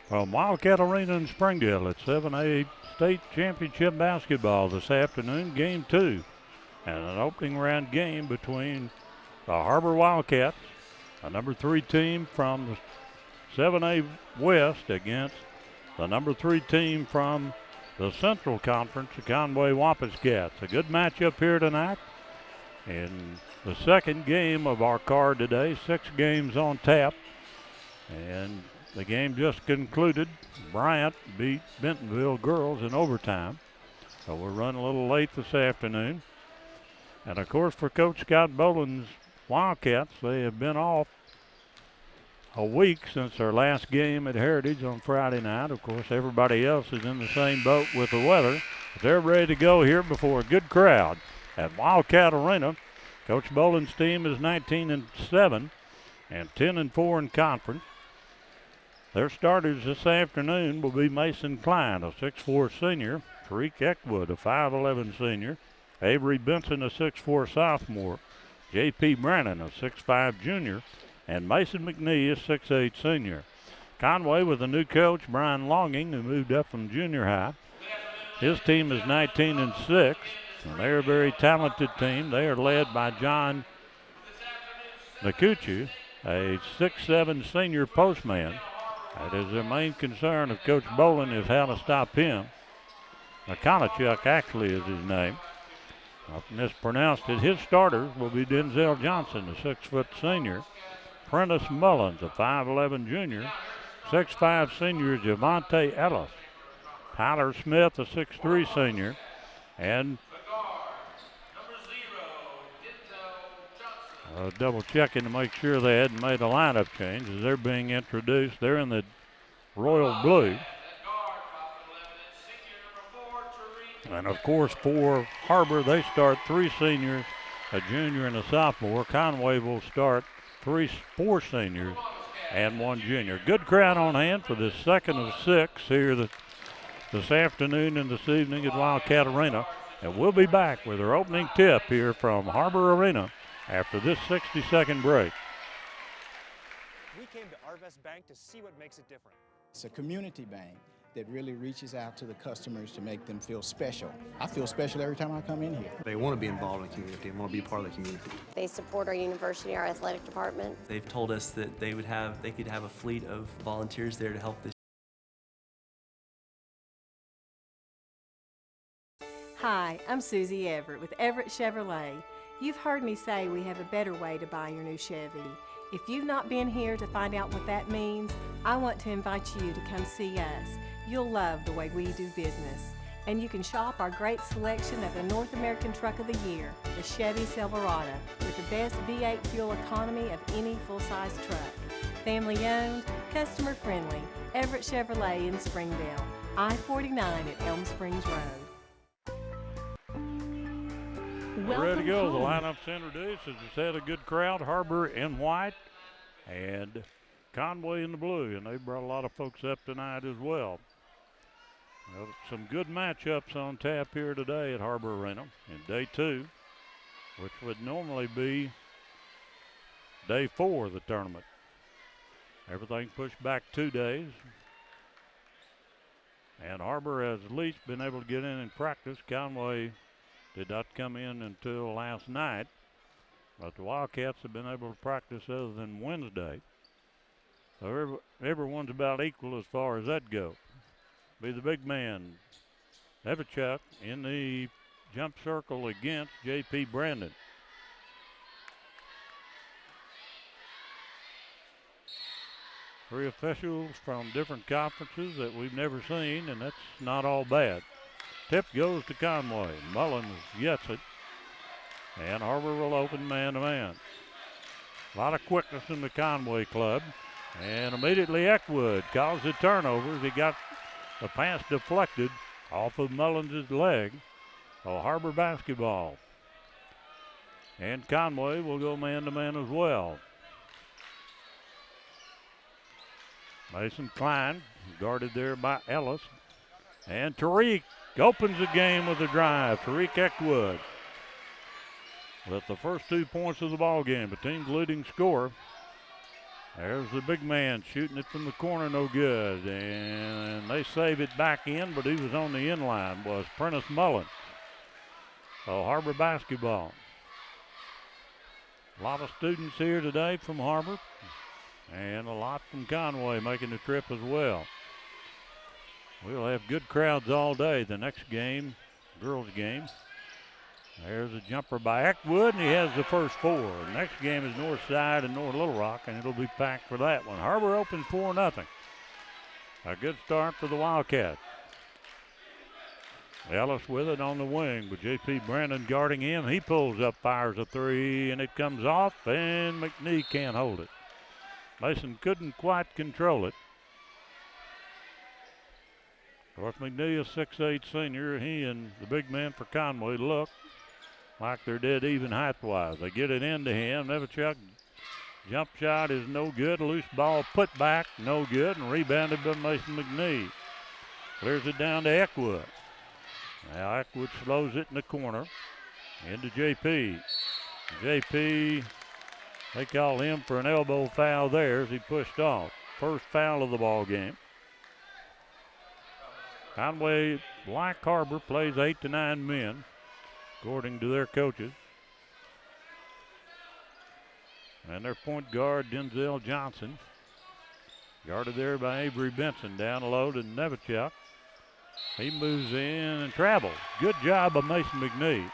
From Wildcat Arena in Springdale, it's 7A State Championship basketball this afternoon, game 2. And an opening round game between the Har-Ber Wildcats, a number 3 team from the 7A West, against the number 3 team from the Central Conference, the Conway Wampus Cats. A good matchup here tonight. In the second game of our card today, 6 games on tap. And the game just concluded. Bryant beat Bentonville girls in overtime. So we're running a little late this afternoon. And of course, for Coach Scott Boland's Wildcats, they have been off a week since their last game at Heritage on Friday night. Of course, everybody else is in the same boat with the weather. But they're ready to go here before a good crowd at Wildcat Arena. Coach Boland's team is 19-7 and 10-4 in conference. Their starters this afternoon will be Mason Klein, a 6'4 senior, Tariq Eckwood, a 5'11 senior, Avery Benson, a 6'4 sophomore, J.P. Brannon, a 6'5 junior, and Mason McNee, a 6'8 senior. Conway with a new coach, Brian Longing, who moved up from junior high. His team is 19-6, and they're a very talented team. They are led by John Nakuchu, a 6'7 senior postman. That is their main concern of Coach Boland, is how to stop him. McConaughey actually is his name. I've mispronounced it. His starters will be Denzel Johnson, a 6' senior, Prentice Mullins, a 5'11 junior, 6'5 senior Javante Ellis, Tyler Smith, a 6'3 senior, and double checking to make sure they hadn't made a lineup change as they're being introduced. They're in the royal blue. And of course, for Har-Ber, they start 3 seniors, a junior and a sophomore. Conway will start 4 seniors and 1 junior. Good crowd on hand for this second of 6 here this afternoon and this evening at Wildcat Arena. And we'll be back with our opening tip here from Har-Ber Arena after this 60-second break. We came to Arvest Bank to see what makes it different. It's a community bank that really reaches out to the customers to make them feel special. I feel special every time I come in here. They want to be involved in the community and want to be part of the community. They support our university, our athletic department. They've told us that they could have a fleet of volunteers there to help this. Hi, I'm Susie Everett with Everett Chevrolet. You've heard me say we have a better way to buy your new Chevy. If you've not been here to find out what that means, I want to invite you to come see us. You'll love the way we do business. And you can shop our great selection of the North American Truck of the Year, the Chevy Silverado, with the best V8 fuel economy of any full-size truck. Family owned, customer friendly, Everett Chevrolet in Springdale, I-49 at Elm Springs Road. We're ready to go. The lineup's introduced. As I said, a good crowd. Har-Ber in white and Conway in the blue. And they brought a lot of folks up tonight as well. Well, some good matchups on tap here today at Har-Ber Arena in day 2, which would normally be day 4 of the tournament. Everything pushed back 2 days. And Har-Ber has at least been able to get in and practice. Conway did not come in until last night, but the Wildcats have been able to practice other than Wednesday. So everyone's about equal as far as that goes. Be the big man, Evichuk, in the jump circle against J.P. Brandon. Three officials from different conferences that we've never seen, and that's not all bad. Tip goes to Conway. Mullins gets it. And Har-Ber will open man-to-man. A lot of quickness in the Conway club. And immediately Eckwood caused the turnovers. He got the pass deflected off of Mullins' leg. So Har-Ber basketball. And Conway will go man-to-man as well. Mason Klein guarded there by Ellis. And Tariq opens the game with a drive. Tariq Eckwood with the first 2 points of the ball game, the team's leading scorer. There's the big man shooting it from the corner, no good. And they save it back in, but he was on the in line, was Prentice Mullins. So Har-Ber basketball. A lot of students here today from Har-Ber, and a lot from Conway making the trip as well. We'll have good crowds all day. The next game, girls game. There's a jumper by Eckwood, and he has the first four. The next game is Northside and North Little Rock, and it'll be packed for that one. Har-Ber opens 4-0. A good start for the Wildcats. Ellis with it on the wing, with J.P. Brandon guarding him. He pulls up, fires a three, and it comes off, and McNee can't hold it. Mason couldn't quite control it. Of course, McNee, a 6'8" senior. He and the big man for Conway look like they're dead even height-wise. They get it into him. Nevichuk, jump shot is no good. Loose ball put back, no good, and rebounded by Mason McNee. Clears it down to Eckwood. Now Eckwood slows it in the corner. Into J.P. J.P., they call him for an elbow foul there as he pushed off. First foul of the ball game. Conway, like Har-Ber, plays 8 to 9 men, according to their coaches. And their point guard, Denzel Johnson, guarded there by Avery Benson. Down low to Nevichuk. He moves in and travels. Good job by Mason McNee.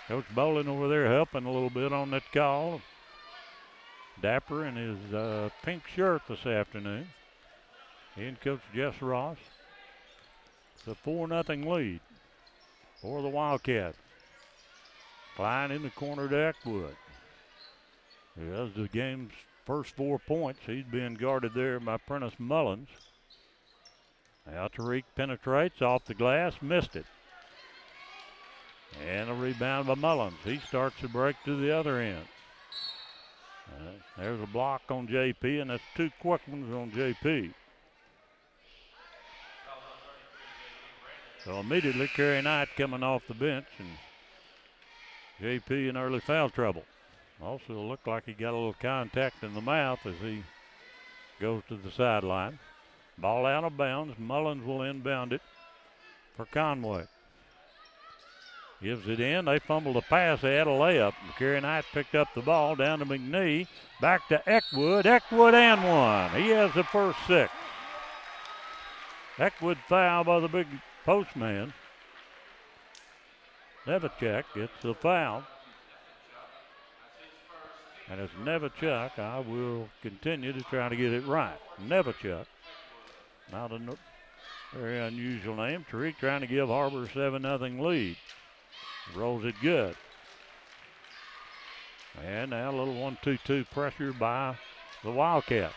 Coach Bolin over there helping a little bit on that call. Dapper in his pink shirt this afternoon. He and Coach Jess Ross. It's a 4-0 lead for the Wildcats. Klein in the corner to Eckwood. He has the game's first 4 points. He's being guarded there by Prentice Mullins. Now Tariq penetrates off the glass, missed it. And a rebound by Mullins. He starts to break to the other end. There's a block on JP, and that's 2 quick ones on JP. So immediately Kerry Knight coming off the bench, and JP in early foul trouble. Also looked like he got a little contact in the mouth as he goes to the sideline. Ball out of bounds. Mullins will inbound it for Conway. Gives it in. They fumbled a pass. They had a layup. Kerry Knight picked up the ball down to McNee. Back to Eckwood. Eckwood and one. He has the first 6. Eckwood foul by the big postman. Nevichuk gets the foul. And it's Nevichuk. I will continue to try to get it right. Nevichuk. Not a very unusual name. Tariq trying to give Har-Ber a 7-0 lead. Rolls it good. And now a little 1-2-2 pressure by the Wildcats.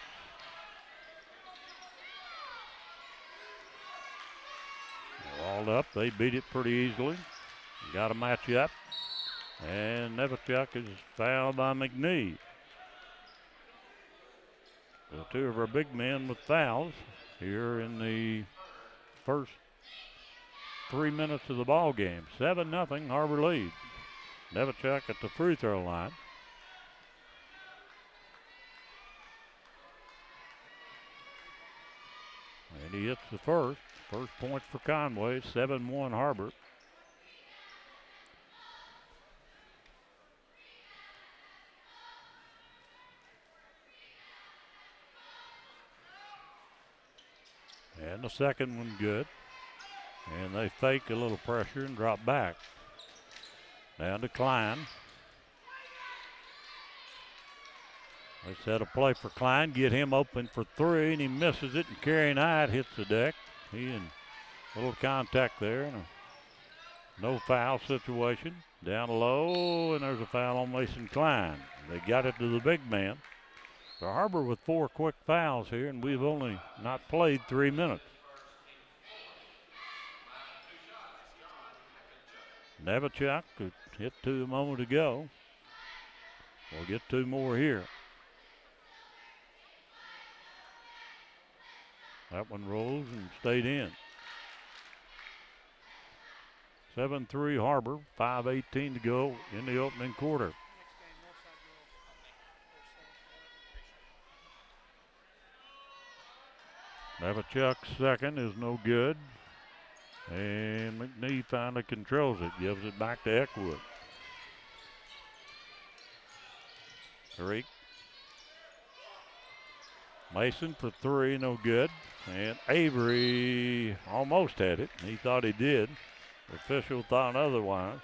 Walled up. They beat it pretty easily. Got a match up. And Nevichuk is fouled by McNee. So 2 of our big men with fouls here in the first 3 minutes of the ball game. 7-0 Har-Ber lead. Nevichuk at the free throw line. And he hits the first. First point for Conway. 7-1 Har-Ber. And the second one good. And they fake a little pressure and drop back. Down to Klein. They set a play for Klein, get him open for 3, and he misses it, and Kerry Knight hits the deck. He and a little contact there, and a no foul situation. Down low, and there's a foul on Mason Klein. They got it to the big man. So Har-Ber with 4 quick fouls here, and we've only not played 3 minutes. Nevichuk could hit 2 a moment ago. We'll get 2 more here. That one rolls and stayed in. 7-3 Har-Ber, 5:18 to go in the opening quarter. Nevichuk's second is no good. And McNee finally controls it, gives it back to Eckwood. Tariq. Mason for three, no good. And Avery almost had it. He thought he did. The official thought otherwise.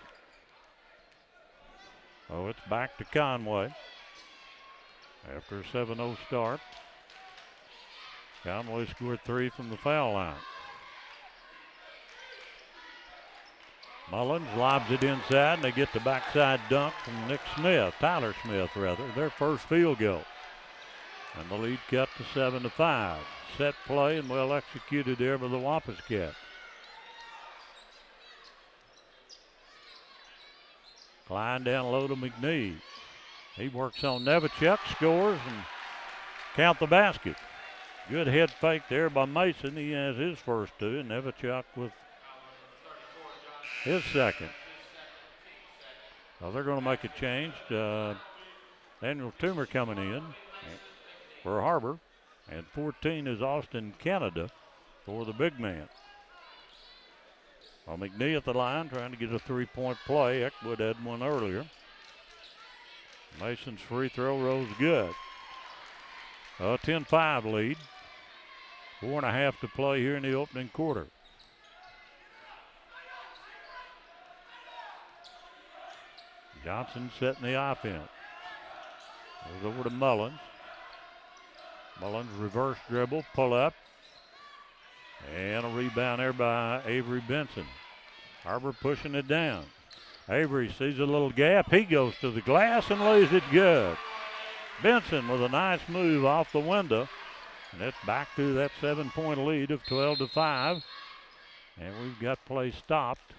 So it's back to Conway after a 7-0 start. Conway scored three from the foul line. Mullins lobs it inside, and they get the backside dunk from Tyler Smith, their first field goal. And the lead cut to 7-5. Set play and well executed there by the Wampus Cats. Klein down low to McNee. He works on Nevichuk, scores, and count the basket. Good head fake there by Mason. He has his first two, and Nevichuk with his second. So they're going to make a change. Daniel Toomer coming in for Har-Ber. And 14 is Austin Canada for the big man. Well, McNee at the line trying to get a three-point play. Eckwood had one earlier. Mason's free throw rolls good. A 10-5 lead. 4.5 to play here in the opening quarter. Johnson setting the offense. Goes over to Mullins. Mullins reverse dribble, pull up. And a rebound there by Avery Benson. Har-Ber pushing it down. Avery sees a little gap. He goes to the glass and lays it good. Benson with a nice move off the window. And it's back to that 7-point lead of 12-5. And we've got play stopped.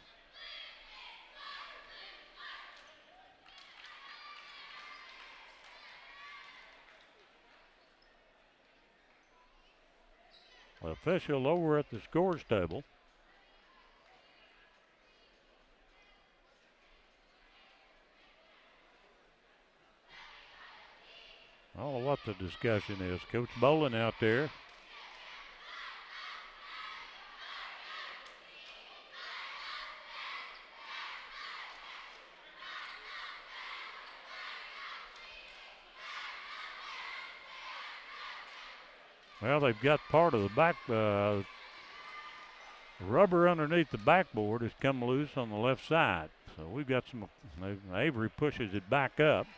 The official over at the scores table. I don't know what the discussion is. Coach Bolin out there. Well, they've got part of the back, rubber underneath the backboard has come loose on the left side. So we've got some, Avery pushes it back up.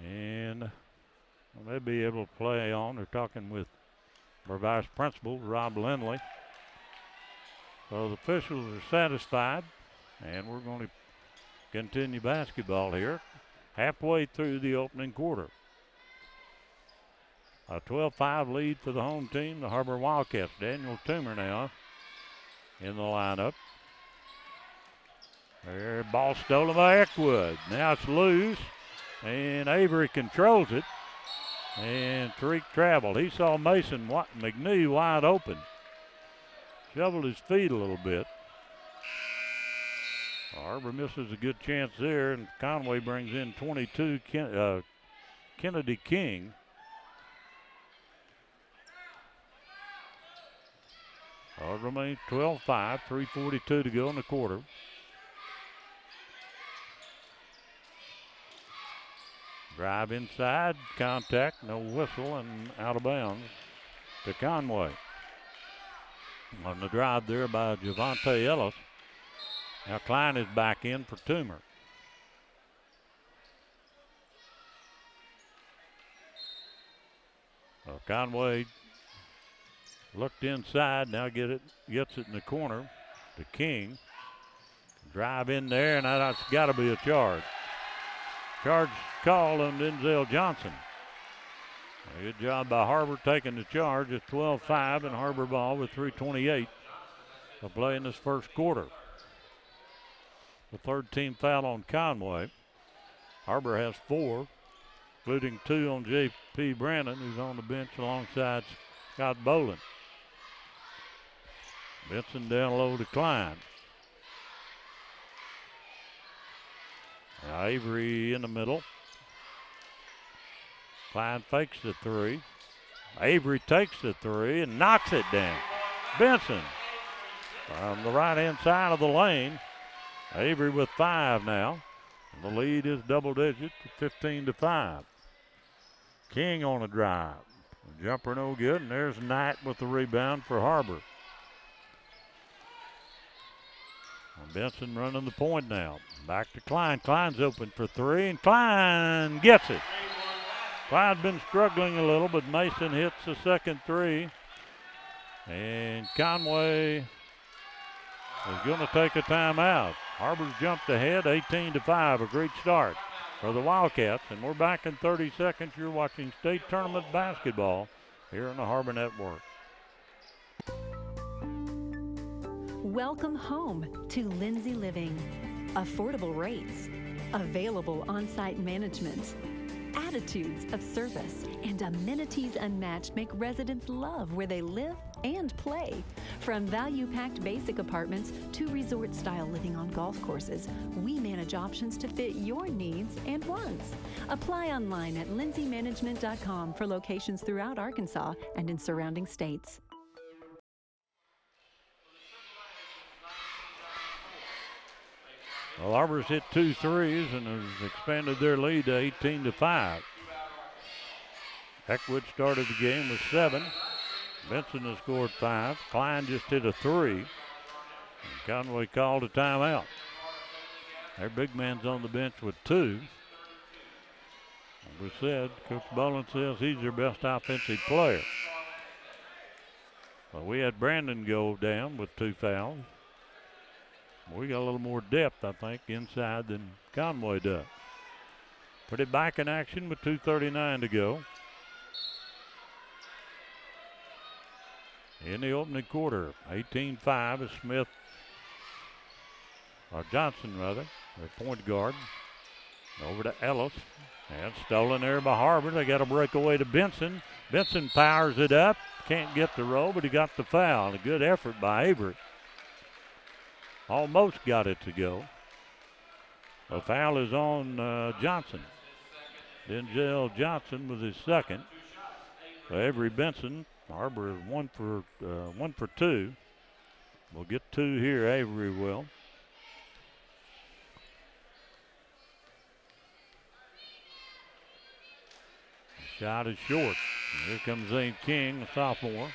And they'll be able to play on. They're talking with our vice principal, Rob Lindley. So the officials are satisfied, and we're going to continue basketball here halfway through the opening quarter. A 12-5 lead for the home team, the Har-Ber Wildcats. Daniel Toomer now in the lineup. There, ball stolen by Eckwood. Now it's loose, and Avery controls it. And Tariq traveled. He saw McNee wide open. Shoveled his feet a little bit. Har-Ber misses a good chance there, and Conway brings in 22, Kennedy King. Remains 12-5, 3:42 to go in the quarter. Drive inside, contact, no whistle, and out of bounds to Conway. On the drive there by Javante Ellis. Now Klein is back in for Toomer. Conway looked inside, now gets it in the corner to King. Drive in there, and that's got to be a charge. Charge called on Denzel Johnson. Good job by Har-Ber taking the charge. It's 12-5 and Har-Ber ball with 3:28 to play in this first quarter. The third team foul on Conway. Har-Ber has 4, including 2 on J.P. Brandon, who's on the bench alongside Scott Bolin. Benson down low to Klein. Now Avery in the middle. Klein fakes the 3. Avery takes the three and knocks it down. Benson from the right-hand side of the lane. Avery with 5 now. And the lead is double digits, 15-5. King on a drive. The jumper no good, and there's Knight with the rebound for Har-Ber. Benson running the point now. Back to Klein. Klein's open for 3, and Klein gets it. Klein's been struggling a little, but Mason hits the second 3. And Conway is going to take a timeout. Har-Ber's jumped ahead, 18-5, a great start for the Wildcats. And we're back in 30 seconds. You're watching state tournament basketball here on the Har-Ber Network. Welcome home to Lindsay Living. Affordable rates, available on-site management, attitudes of service, and amenities unmatched make residents love where they live and play. From value-packed basic apartments to resort-style living on golf courses, we manage options to fit your needs and wants. Apply online at lindsaymanagement.com for locations throughout Arkansas and in surrounding states. Well, Har-Ber's hit 2 threes and has expanded their lead to 18-5. Eckwood started the game with 7. Benson has scored 5. Klein just hit a 3. And Conway called a timeout. Their big man's on the bench with 2. As we said, Coach Bolin says he's their best offensive player. Well, we had Brandon go down with 2 fouls. We got a little more depth, I think, inside than Conway does. Put it back in action with 2:39 to go. In the opening quarter, 18-5 is Smith, or Johnson rather, their point guard. Over to Ellis, and stolen there by Har-Ber. They got a breakaway to Benson. Benson powers it up, can't get the roll, but he got the foul. A good effort by Avery. Almost got it to go. The foul is on Johnson. Denzel Johnson with his second. So Avery Benson, Har-Ber is 1 for 2. We'll get 2 here, Avery will. The shot is short. And here comes Zane King, a sophomore.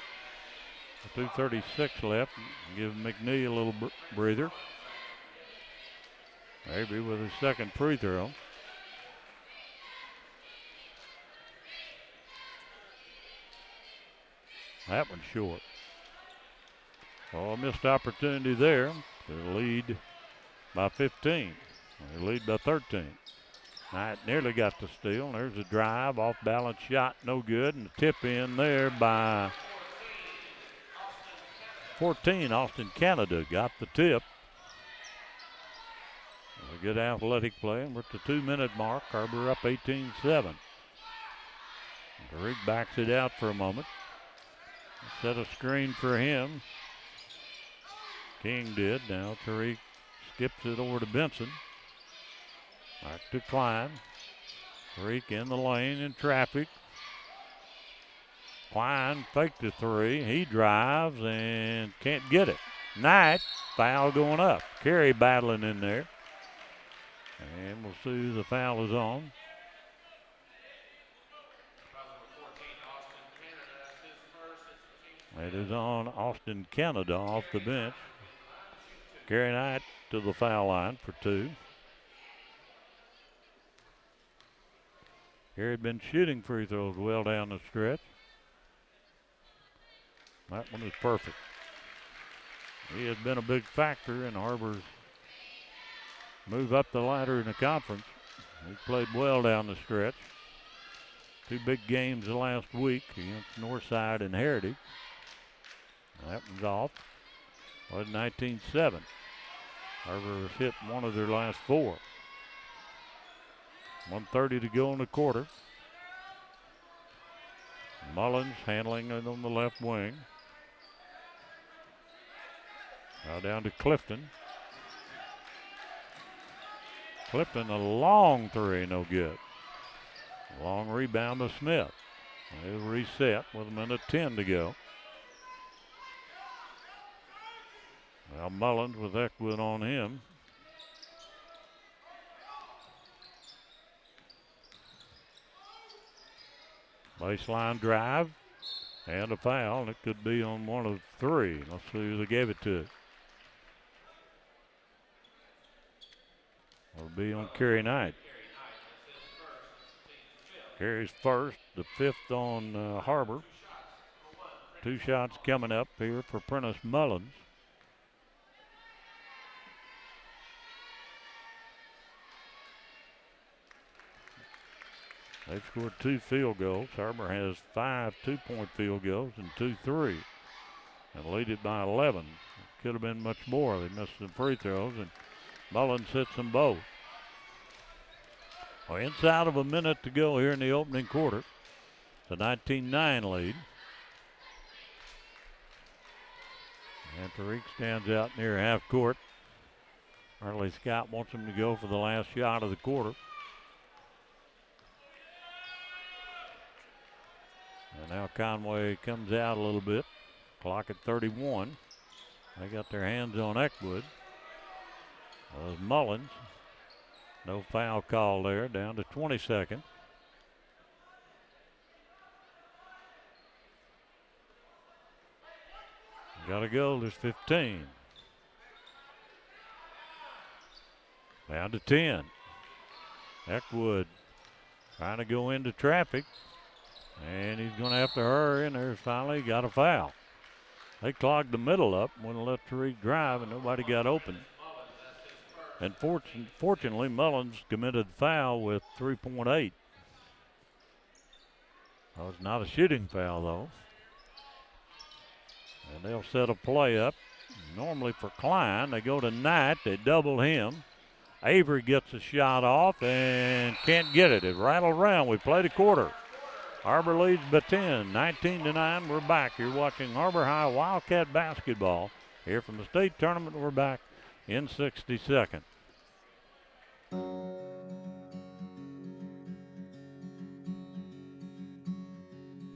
2:36 left. Give McNee a little breather. Avery with his second free throw. That one's short. Oh, a missed opportunity there to lead by 15. They lead by 13. Knight nearly got the steal. There's a drive, off balance shot, no good, and a tip in there by 14, Austin Canada got the tip. A good athletic play, and we're at the 2-minute mark. Har-Ber up 18-7. Tariq backs it out for a moment. Set a screen for him. King did. Now Tariq skips it over to Benson. Back to Klein. Tariq in the lane in traffic. Klein faked the 3. He drives and can't get it. Knight, foul going up. Carey battling in there. And we'll see who the foul is on. It is on Austin Canada off the bench. Carey Knight to the foul line for 2. Carey had been shooting free throws well down the stretch. That one is perfect. He has been a big factor in Har-Ber's move up the ladder in the conference. He played well down the stretch. 2 big games the last week against Northside and Heritage. That one's off. Well, 19-7. Har-Ber has hit 1 of their last 4. 1:30 to go in the quarter. Mullins handling it on the left wing. Now down to Clifton. Clifton, a long 3, no good. Long rebound to Smith. They'll reset with a minute 10 to go. Now Mullins with Eckwood on him. Baseline drive and a foul, and it could be on one of three. Let's see who they gave it to. It'll be on Kerry Knight. Kerry's first, the fifth on Har-Ber. 2 shots coming up here for Prentice Mullins. They've scored 2 field goals. Har-Ber has 5 2-point field goals and 2 3. And lead it by 11. Could have been much more. They missed some free throws, and Mullins hits them both. Well, inside of a minute to go here in the opening quarter. It's a 19-9 lead. And Tariq stands out near half court. Harley Scott wants him to go for the last shot of the quarter. And now Conway comes out a little bit. Clock at 31. They got their hands on Eckwood. Mullins. No foul call there. Down to 20 seconds. Gotta go. There's 15. Down to 10. Eckwood trying to go into traffic. And he's going to have to hurry, and there's finally got a foul. They clogged the middle up, wouldn't let Tariq drive, and nobody got open. And fortunately, Mullins committed the foul with 3.8. That was not a shooting foul, though. And they'll set a play up. Normally for Klein, they go to Knight, they double him. Avery gets a shot off and can't get it. It rattled around. We played a quarter. Har-Ber leads by 10, 19-9. We're back. You're watching Har-Ber High Wildcat basketball here from the state tournament. We're back in 60 seconds.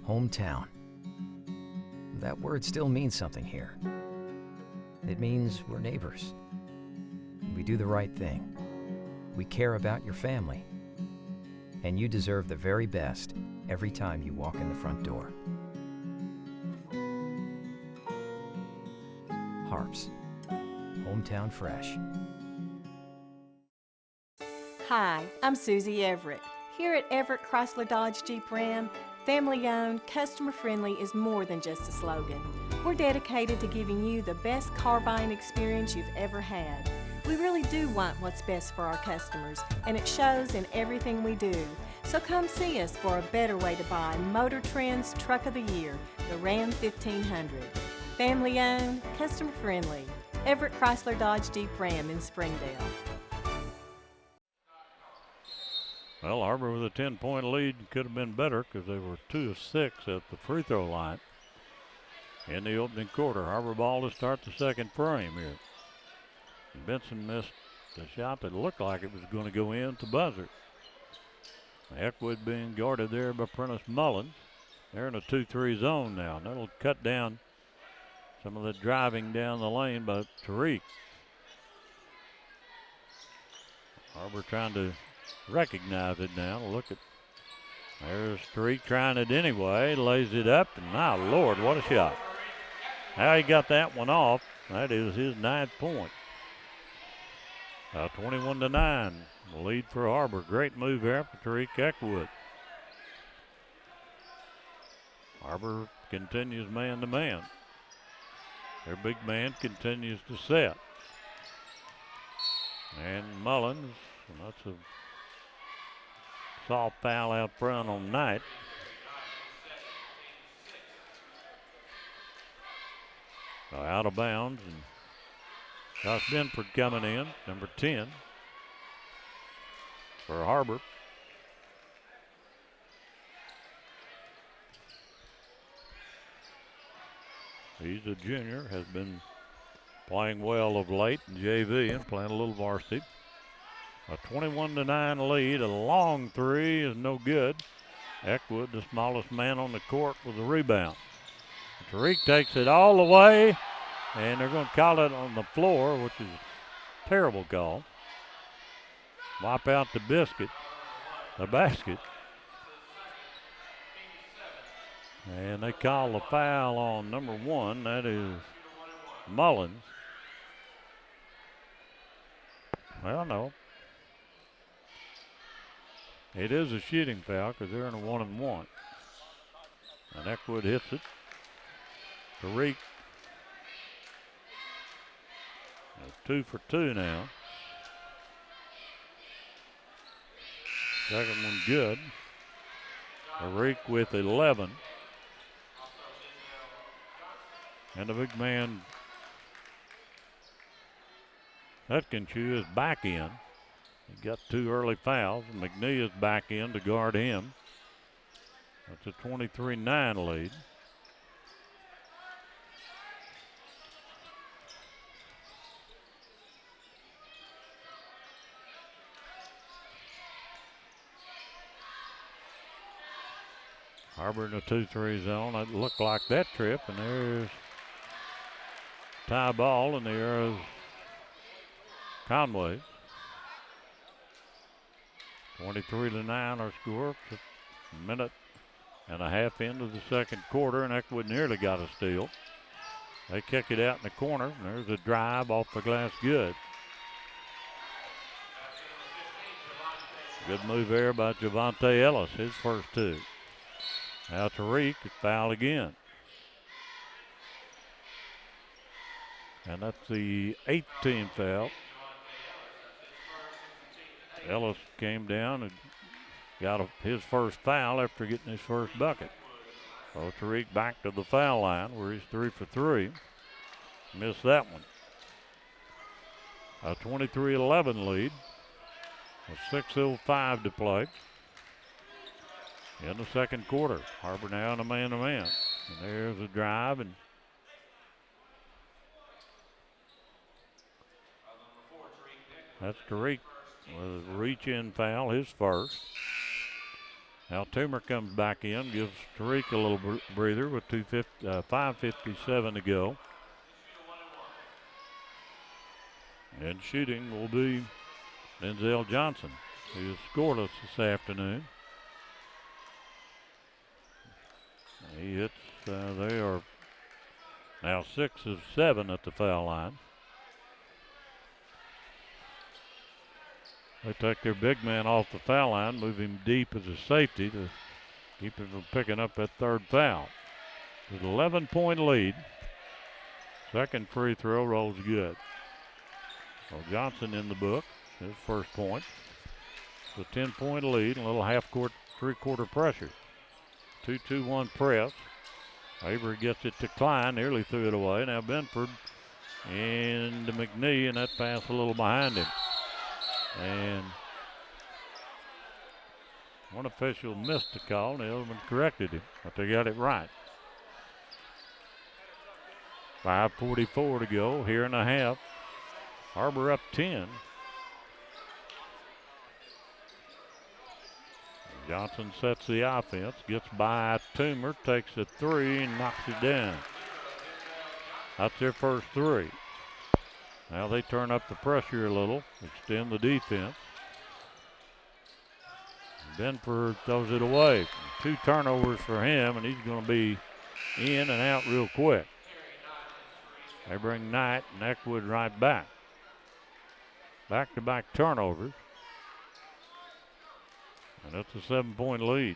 Hometown. That word still means something here. It means we're neighbors. We do the right thing. We care about your family. And you deserve the very best every time you walk in the front door. Harps. Hometown fresh. Hi, I'm Susie Everett. Here at Everett Chrysler Dodge Jeep Ram, family-owned, customer-friendly is more than just a slogan. We're dedicated to giving you the best car buying experience you've ever had. We really do want what's best for our customers, and it shows in everything we do. So come see us for a better way to buy Motor Trend's Truck of the Year, the Ram 1500. Family-owned, customer-friendly. Everett Chrysler Dodge Jeep Ram in Springdale. Well, Har-Ber with a 10-point lead could have been better because they were 2 of 6 at the free throw line in the opening quarter. Har-Ber ball to start the second frame here. Benson missed the shot that looked like it was going to go in at the buzzer. Eckwood being guarded there by Prentice Mullins. They're in a 2-3 zone now, and that'll cut down some of the driving down the lane by Tariq. Har-Ber trying to recognize it now. Look at, there's Tariq trying it anyway, lays it up, and my Lord, what a shot. How he got that one off. That is his 9th point. 21-9, the lead for Har-Ber. Great move there for Tariq Eckwood. Har-Ber continues man-to-man. Their big man continues to set. And Mullins, and that's a soft foul out front on Knight. Out of bounds, and Josh Benford coming in, number 10 for Har-Ber. He's a junior, has been playing well of late in JV and playing a little varsity. A 21-9 lead, a long three is no good. Eckwood, the smallest man on the court, with the rebound. Tariq takes it all the way, and they're going to call it on the floor, which is a terrible call. Wipe out the basket. And they call the foul on number 1. That is Mullins. Well, no. It is a shooting foul because they're in a 1-and-1. And Eckwood hits it. Tariq. 2 for 2 now. Second one good. Tariq with 11. And the big man, Hutkinshaw, is back in. He got 2 early fouls. McNee is back in to guard him. That's a 23-9 lead. Har-Ber in the 2-3 zone. It looked like that trip, and there's tie ball, and there's Conway. 23-9 our score. A minute and a half into the second quarter, and Eckwood nearly got a steal. They kick it out in the corner, and there's a drive off the glass good. Good move there by Javante Ellis, his first 2. Now Tariq is fouled again. And that's the 8th team foul. Ellis came down and got his first foul after getting his first bucket. So Tariq back to the foul line where he's 3 for 3. Missed that one. A 23-11 lead. A 6:05 to play in the second quarter. Har-Ber now in a man-to-man. And there's a drive, and that's Tariq with a reach-in foul, his first. Now Toomer comes back in, gives Tariq a little breather with 5:57 to go. And shooting will be Denzel Johnson, who is scoreless this afternoon. He hits, they are now 6 of 7 at the foul line. They take their big man off the foul line, move him deep as a safety to keep him from picking up that third foul. With an 11-point lead. Second free throw rolls good. So Johnson in the book, his first point. It's a 10-point lead, a little half-court, three-quarter pressure. 2-2-1 press. Avery gets it to Klein, nearly threw it away. Now Benford into McNee, and that pass a little behind him. And one official missed the call, and the other one corrected him, but they got it right. 5:44 to go here in a half. Har-Ber up 10. Johnson sets the offense, gets by Toomer, takes a 3 and knocks it down. That's their first 3. Now they turn up the pressure a little, extend the defense. Benford throws it away. 2 turnovers for him, and he's going to be in and out real quick. They bring Knight and Eckwood right back. Back-to-back turnovers. And that's a 7-point lead.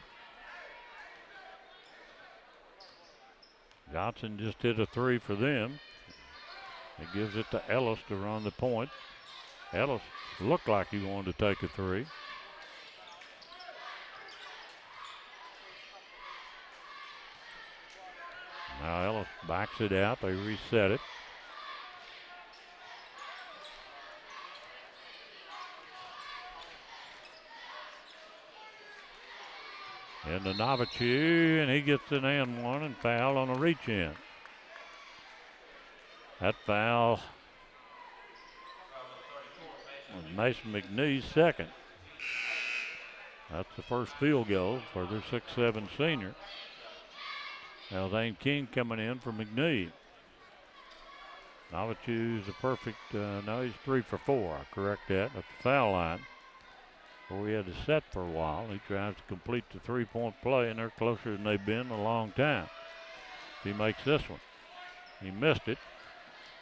Johnson just hit a 3 for them. He gives it to Ellis to run the point. Ellis looked like he wanted to take a 3. Now Ellis backs it out. They reset it. Into Novici, and he gets an and one and foul on a reach in. That foul was Mason McNee's second. That's the first field goal for their 6'7" senior. Now Zane King coming in for McNeed. Navachu's a perfect, no, he's 3 for 4. I correct that at the foul line. Where he had to set for a while. He tries to complete the three-point play, and they're closer than they've been in a long time. If he makes this one. He missed it.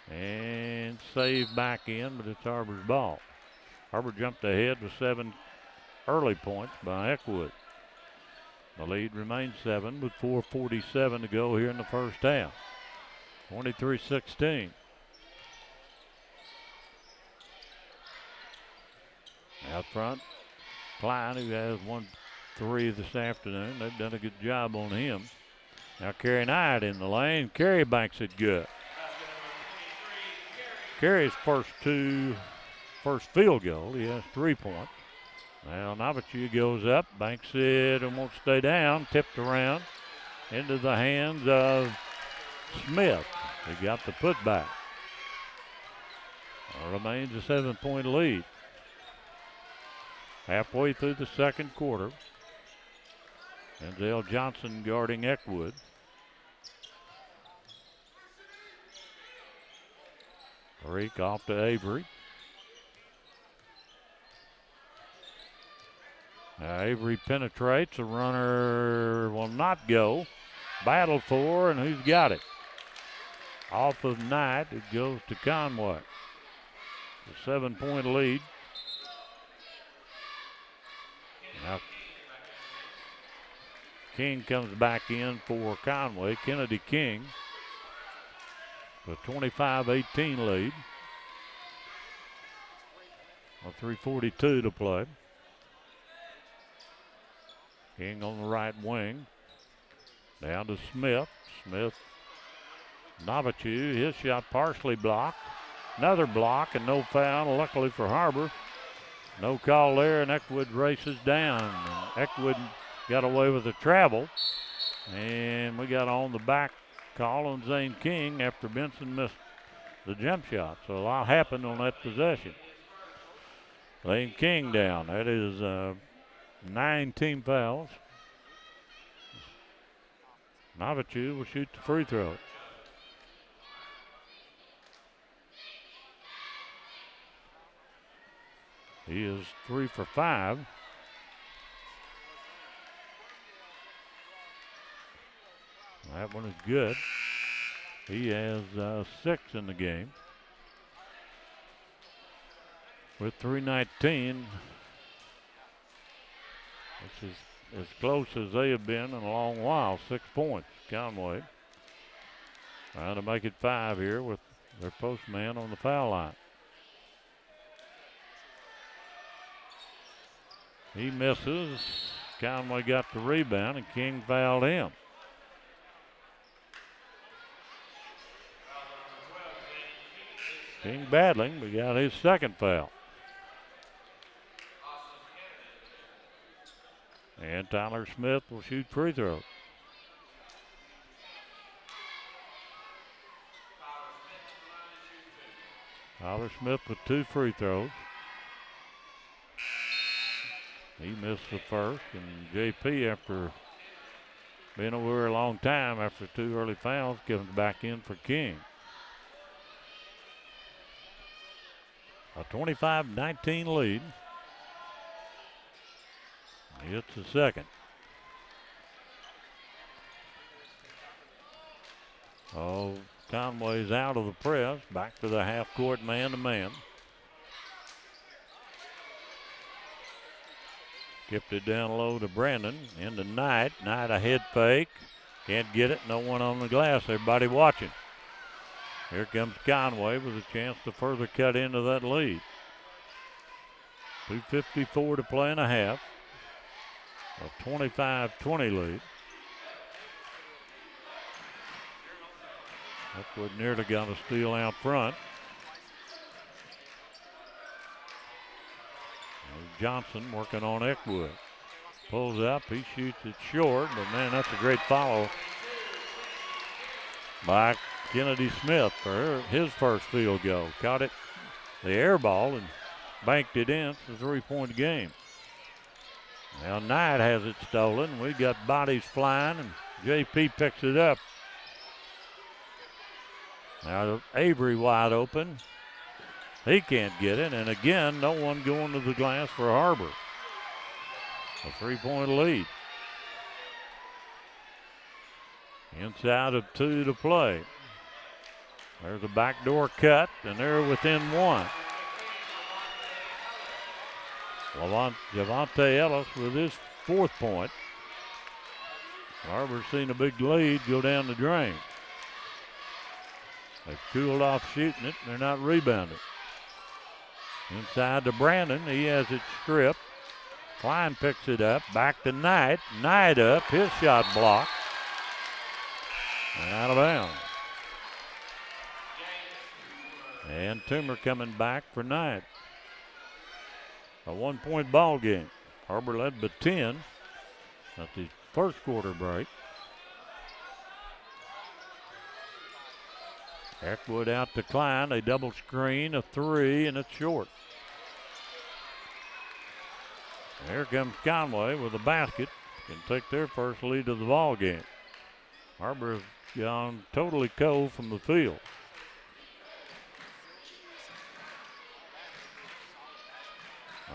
And saved back in, but it's Har-Ber's ball. Har-Ber jumped ahead with 7 early points by Eckwood. The lead remains 7 with 4:47 to go here in the first half. 23-16. Out front, Klein, who has 1-3 this afternoon. They've done a good job on him. Now Kerry Knight in the lane. Kerry banks it good. Kerry's first field goal. He has 3 points. Now Navachu goes up, banks it, and won't stay down. Tipped around into the hands of Smith. He got the putback. Remains a 7-point lead. Halfway through the second quarter. Denzel Johnson guarding Eckwood. Break off to Avery. Avery penetrates. The runner will not go. Battle for, and who's got it? Off of Knight, it goes to Conway. The 7-point lead. Now King comes back in for Conway. Kennedy King. The 25-18 lead. 3:42 to play. King on the right wing. Down to Smith. Smith. Navachu, his shot partially blocked. Another block and no foul, luckily for Har-Ber. No call there, and Eckwood races down. And Eckwood got away with the travel. And we got on the back call on Zane King after Benson missed the jump shot. So a lot happened on that possession. Zane King down. That is 9 team fouls. Navachu will shoot the free throw. He is 3 for 5. That one is good. He has 6 in the game. With 3:19, this is as close as they have been in a long while. 6 points, Conway. Trying to make it 5 here with their postman on the foul line. He misses. Conway got the rebound, and King fouled him. King battling, but got his second foul. And Tyler Smith will shoot free throws. Tyler Smith with 2 free throws. He missed the first, and JP, after being over here a long time after 2 early fouls, comes back in for King. A 25-19 lead. It's the second. Oh, Conway's out of the press, back to the half court man-to-man. Skipped it down low to Brandon, into Knight. Knight a head fake, can't get it, no one on the glass, everybody watching. Here comes Conway with a chance to further cut into that lead. 2:54 to play and a half. A 25-20 lead. Eckwood nearly got a steal out front. Johnson working on Eckwood. Pulls up, he shoots it short, but man, that's a great follow by Kennedy Smith for his first field goal. Caught it, the air ball, and banked it in. It's a 3-point game. Now Knight has it stolen. We got bodies flying, and JP picks it up. Now Avery wide open. He can't get it, and again, no one going to the glass for Har-Ber. A 3-point lead. Inside of 2 to play. There's a backdoor cut, and they're within 1. Javante Ellis with his 4th point. Har-Ber's seen a big lead go down the drain. They've cooled off shooting it, and they're not rebounding. Inside to Brandon, he has it stripped. Klein picks it up, back to Knight. Knight up, his shot blocked. And out of bounds. And Toomer coming back for Knight. A 1-point ball game. Har-Ber led by 10 at the first quarter break. Eckwood out to Klein. A double screen, a 3, and it's short. Here comes Conway with a basket. Can take their first lead of the ball game. Har-Ber's gone totally cold from the field.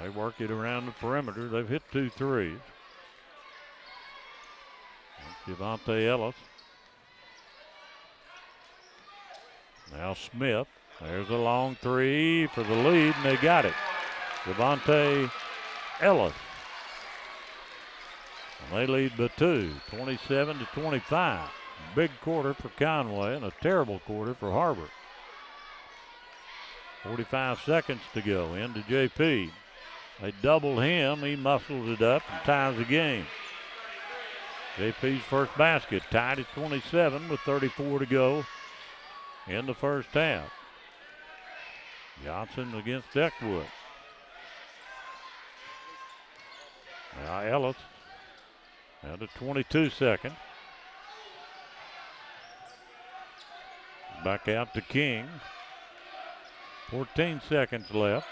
They work it around the perimeter. They've hit 2 threes. That's Javante Ellis. Now Smith. There's a long 3 for the lead, and they got it. Javante Ellis. And they lead by 2, 27 to 25. Big quarter for Conway and a terrible quarter for Har-Ber. 45 seconds to go. Into JP. They double him. He muscles it up and ties the game. JP's first basket tied at 27 with 34 to go in the first half. Johnson against Eckwood. Now Ellis down to 22 seconds. Back out to King. 14 seconds left.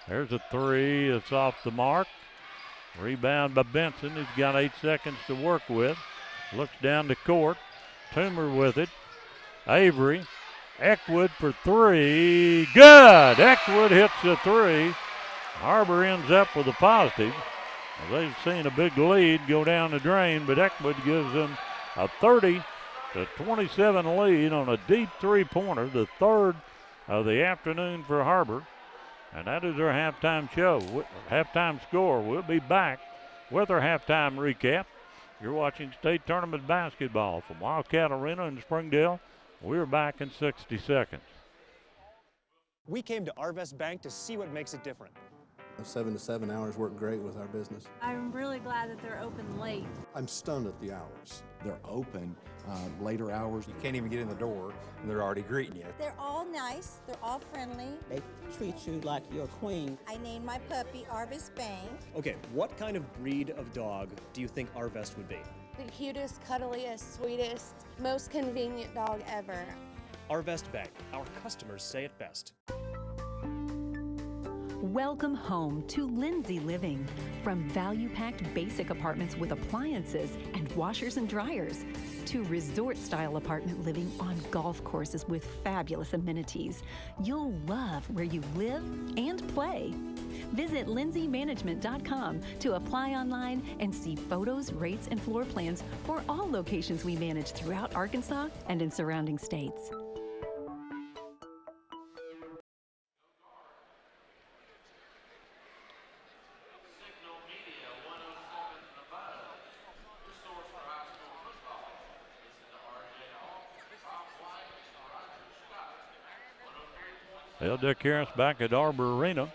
There's a 3. It's off the mark. Rebound by Benson. He's got 8 seconds to work with. Looks down the court. Toomer with it. Avery. Eckwood for 3. Good! Eckwood hits the 3. Har-Ber ends up with a positive. Well, they've seen a big lead go down the drain, but Eckwood gives them a 30 to 27 lead on a deep 3-pointer, the 3rd of the afternoon for Har-Ber. And that is our halftime show, halftime score. We'll be back with our halftime recap. You're watching state tournament basketball from Wildcat Arena in Springdale. We're back in 60 seconds. We came to Arvest Bank to see what makes it different. 7 to 7 hours work great with our business. I'm really glad that they're open late. I'm stunned at the hours. They're open later hours. You can't even get in the door, and they're already greeting you. They're all nice. They're all friendly. They treat you like you're a queen. I named my puppy Arvest Bank. Okay, what kind of breed of dog do you think Arvest would be? The cutest, cuddliest, sweetest, most convenient dog ever. Arvest Bank. Our customers say it best. Welcome home to Lindsay Living. From value-packed basic apartments with appliances and washers and dryers to resort-style apartment living on golf courses with fabulous amenities. You'll love where you live and play. Visit lindsaymanagement.com to apply online and see photos, rates, and floor plans for all locations we manage throughout Arkansas and in surrounding states. Well, Dick Harris back at Har-Ber Arena,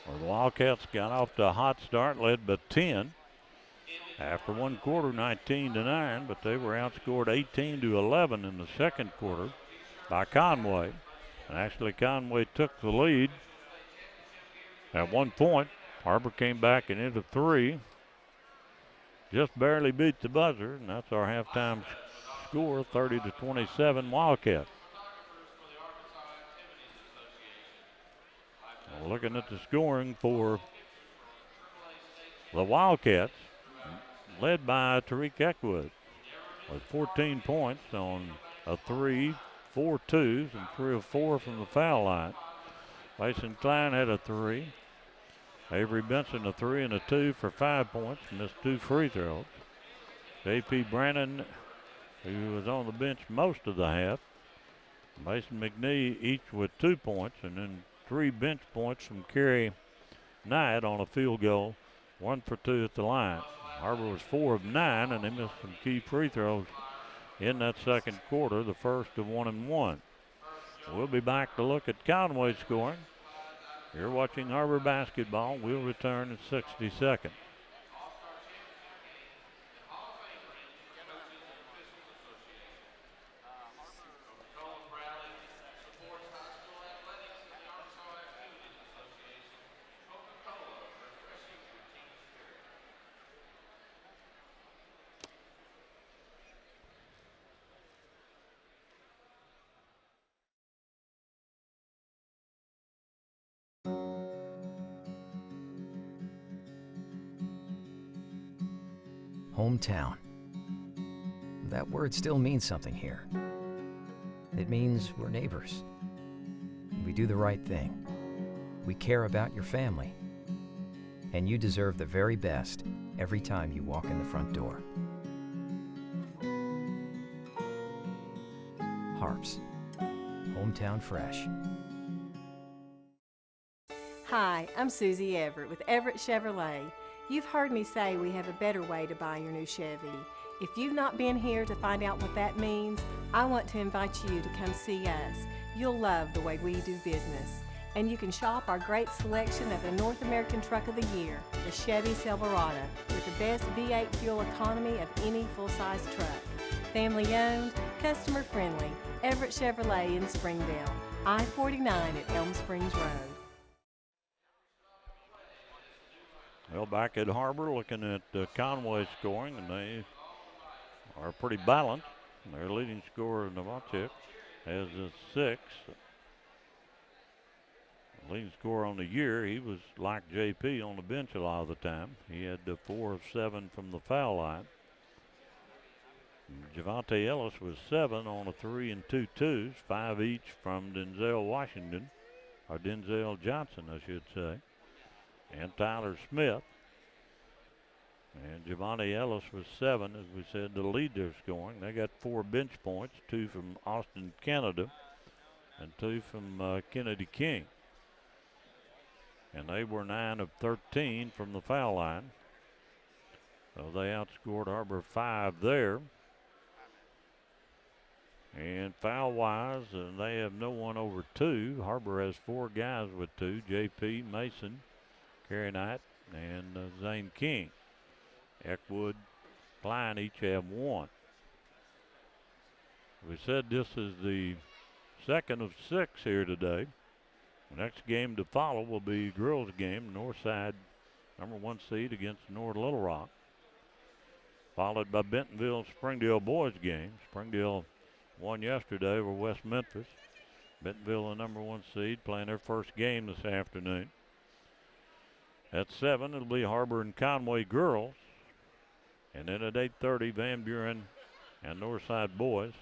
where the Wildcats got off to a hot start, led by 10. After one quarter, 19-9, but they were outscored 18-11 in the second quarter by Conway. And actually, Conway took the lead at one point. Har-Ber came back and into 3. Just barely beat the buzzer, and that's our halftime score, 30-27 Wildcats. Looking at the scoring for The Wildcats, led by Tariq Eckwood, with 14 points on a 3, 4 twos, and 3 of 4 from the foul line. Mason Klein had a 3. Avery Benson a 3 and a 2 for 5 points, missed 2 free throws. J.P. Brannon, who was on the bench most of the half. Mason McNee each with 2 points, and then 3 bench points from Kerry Knight on a field goal, 1 for 2 at the line. Har-Ber was 4 of 9, and they missed some key free throws in that second quarter, the first of 1 and 1. We'll be back to look at Conway scoring. You're watching Har-Ber basketball. We'll return in 60 seconds. Hometown. That word still means something here. It means we're neighbors. We do the right thing. We care about your family. And you deserve the very best every time you walk in the front door. Harps. Hometown fresh. Hi, I'm Susie Everett with Everett Chevrolet. You've heard me say we have a better way to buy your new Chevy. If you've not been here to find out what that means, I want to invite you to come see us. You'll love the way we do business. And you can shop our great selection of the North American Truck of the Year, the Chevy Silverado, with the best V8 fuel economy of any full-size truck. Family owned, customer friendly, Everett Chevrolet in Springdale, I-49 at Elm Springs Road. Well, back at Har-Ber, looking at Conway scoring, and they are pretty balanced. Their leading scorer, Novacek, has a 6. Leading scorer on the year, he was like JP on the bench a lot of the time. He had 4 of 7 from the foul line. Javante Ellis was 7 on a 3 and 2 twos, 5 each from Denzel Washington, or Denzel Johnson, I should say, and Tyler Smith. And Javante Ellis was 7, as we said, to lead their scoring. They got 4 bench points, 2 from Austin, Canada, and 2 from Kennedy King. And they were 9 of 13 from the foul line. So they outscored Har-Ber 5 there. And foul-wise, they have no one over 2. Har-Ber has 4 guys with 2, J.P. Mason, Kerry Knight, and Zane King. Eckwood, Klein each have 1. We said this is the second of 6 here today. The next game to follow will be girls' game, Northside number 1 seed against North Little Rock, followed by Bentonville Springdale boys' game. Springdale won yesterday over West Memphis. Bentonville, the number 1 seed, playing their first game this afternoon. At 7, it'll be Har-Ber and Conway girls. And then at 8:30, Van Buren and Northside boys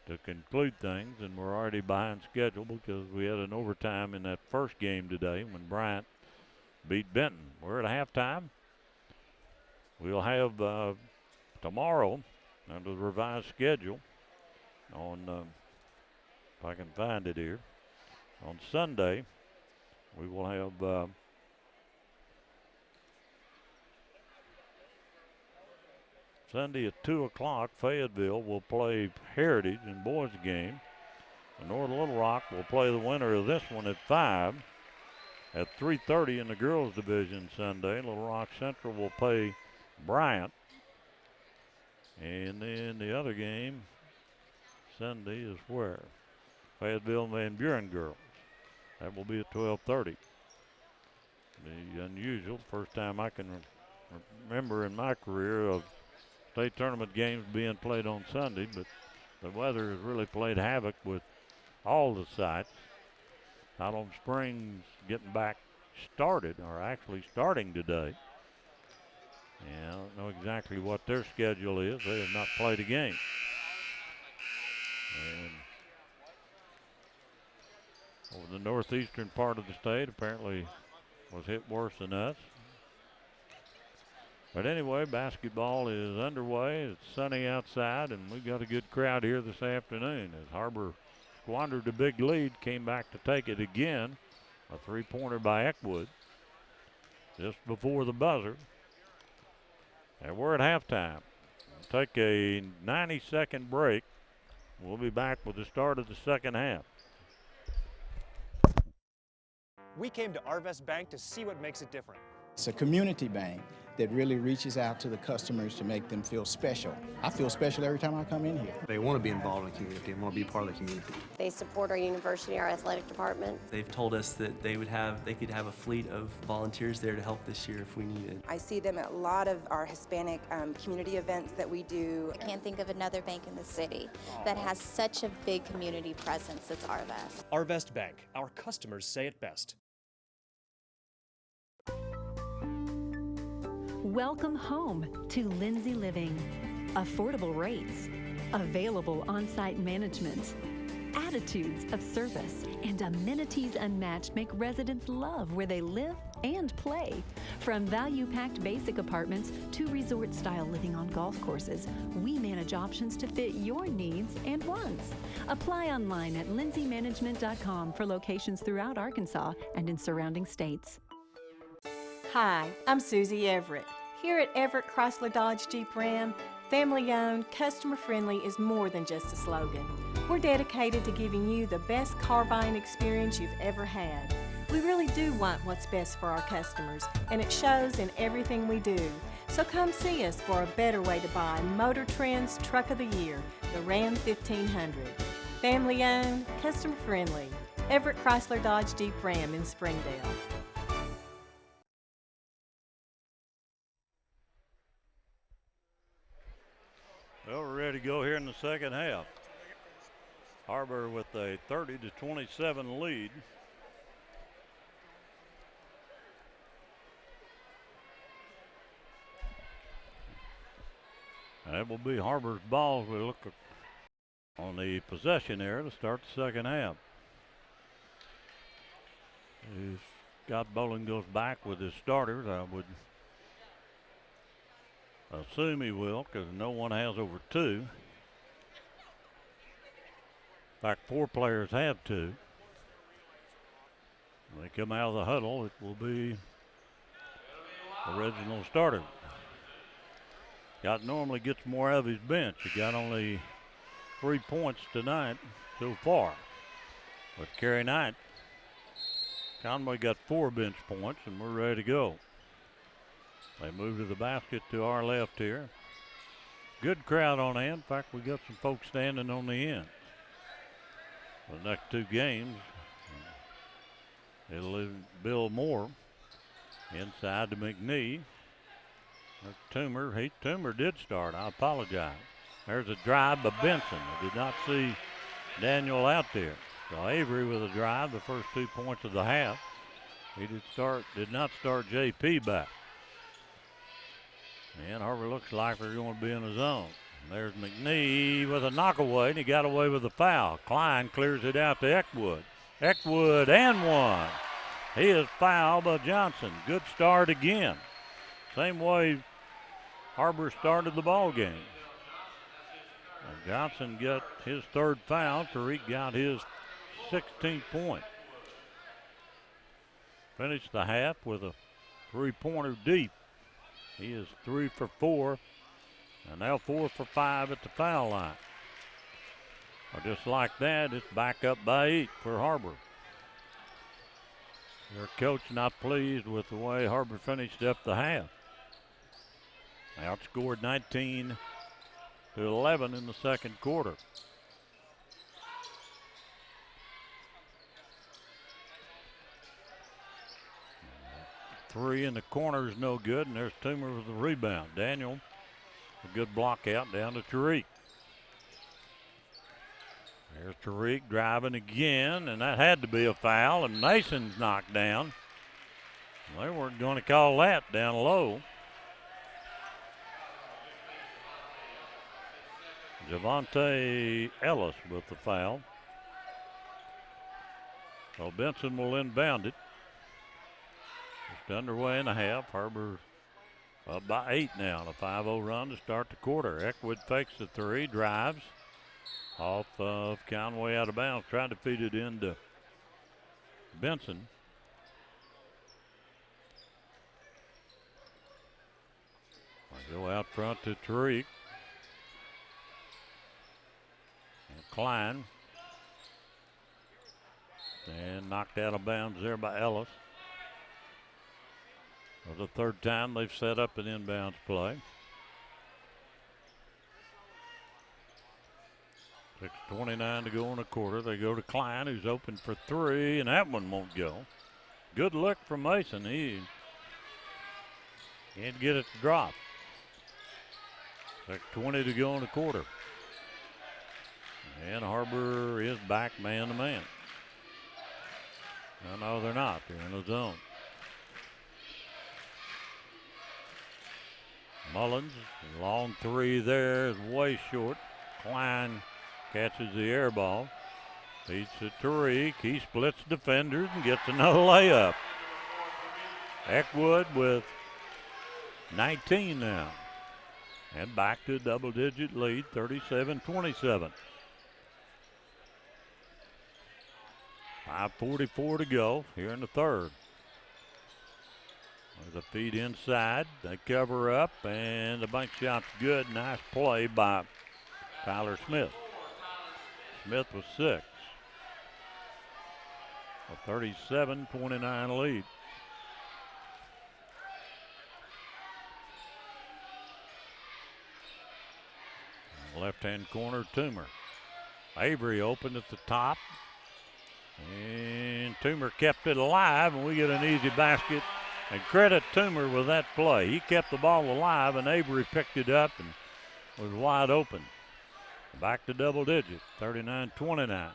to conclude things. And we're already behind schedule because we had an overtime in that first game today when Bryant beat Benton. We're at halftime. We'll have tomorrow, under the revised schedule, on, if I can find it here, on Sunday, we will have Sunday at 2 o'clock, Fayetteville will play Heritage in boys' game. And North Little Rock will play the winner of this one at 5. At 3:30 in the girls' division Sunday, Little Rock Central will play Bryant. And then the other game Sunday is where? Fayetteville Van Buren girls. That will be at 12:30. The unusual, first time I can remember in my career of state tournament games being played on Sunday, but the weather has really played havoc with all the sites. Highland Springs getting back started, or actually starting today. Yeah, I don't know exactly what their schedule is. They have not played a game. And over the northeastern part of the state apparently was hit worse than us. But anyway, basketball is underway. It's sunny outside, and we've got a good crowd here this afternoon as Har-Ber squandered a big lead, came back to take it again. A three-pointer by Eckwood just before the buzzer. And we're at halftime. We'll take a 90-second break. We'll be back with the start of the second half. We came to Arvest Bank to see what makes it different. It's a community bank that really reaches out to the customers to make them feel special. I feel special every time I come in here. They want to be involved in the community and want to be part of the community. They support our university, our athletic department. They've told us that they could have a fleet of volunteers there to help this year if we needed. I see them at a lot of our Hispanic community events that we do. I can't think of another bank in the city that has such a big community presence as Arvest. Arvest Bank, our customers say it best. Welcome home to Lindsay Living. Affordable rates, available on-site management, attitudes of service, and amenities unmatched make residents love where they live and play. From value-packed basic apartments to resort-style living on golf courses, we manage options to fit your needs and wants. Apply online at lindsaymanagement.com for locations throughout Arkansas and in surrounding states. Hi, I'm Susie Everett. Here at Everett Chrysler Dodge Jeep Ram, family-owned, customer-friendly is more than just a slogan. We're dedicated to giving you the best car buying experience you've ever had. We really do want what's best for our customers, and it shows in everything we do. So come see us for a better way to buy Motor Trend's Truck of the Year, the Ram 1500. Family-owned, customer-friendly. Everett Chrysler Dodge Jeep Ram in Springdale. Well, we're ready to go here in the second half. Har-Ber with a 30-27 lead. And it will be Har-Ber's ball as we look on the possession area to start the second half. If Scott Bowling goes back with his starters, I would assume he will, because no one has over two. In fact, 4 players have 2. When they come out of the huddle, it will be original starter. Scott normally gets more out of his bench. He got only 3 points tonight so far. With Kerry Knight, Conway got 4 bench points, and we're ready to go. They move to the basket to our left here. Good crowd on hand. In fact, we got some folks standing on the end. For the next 2 games, it'll leave Bill Moore inside to McNee. Toomer did start. I apologize. There's a drive by Benson. I did not see Daniel out there. So Avery with a drive, the first 2 points of the half. He did not start JP back. And Har-Ber looks like they're going to be in the zone. There's McNee with a knockaway, and he got away with a foul. Klein clears it out to Eckwood. Eckwood and one. He is fouled by Johnson. Good start again. Same way Har-Ber started the ball game. And Johnson got his 3rd foul. Tariq got his 16th point. Finished the half with a 3-pointer deep. He is 3 for 4, and now 4 for 5 at the foul line. Well, just like that, it's back up by 8 for Har-Ber. Their coach not pleased with the way Har-Ber finished up the half. Outscored 19-11 in the second quarter. Three in the corner is no good, and there's Toomer with the rebound. Daniel, a good block out down to Tariq. There's Tariq driving again, and that had to be a foul, and Mason's knocked down. They weren't going to call that down low. Javante Ellis with the foul. So Benson will inbound it. Just underway and a half. Har-Ber up by 8 now. A 5-0 run to start the quarter. Eckwood fakes the three, drives off of Conway out of bounds. Tried to feed it into Benson. They go out front to Tariq. And Klein. And knocked out of bounds there by Ellis. For the third time they've set up an inbounds play. 6:29 to go in the quarter. They go to Klein, who's open for three, and that one won't go. Good look from Mason. He can't get it to drop. 6:20 to go in the quarter. And Har-Ber is back man to man. No, they're not. They're in the zone. Mullins, long three there is way short. Klein catches the air ball. Feeds to Tariq. He splits defenders and gets another layup. Eckwood with 19 now. And back to a double-digit lead, 37-27. 5:44 to go here in the third. There's a feed inside. They cover up, and the bank shot's good. Nice play by Tyler Smith. Smith with 6. A 37-29 lead. Left-hand corner, Toomer. Avery open at the top. And Toomer kept it alive, and we get an easy basket. And credit Toomer with that play. He kept the ball alive, and Avery picked it up and was wide open. Back to double digits, 39-29.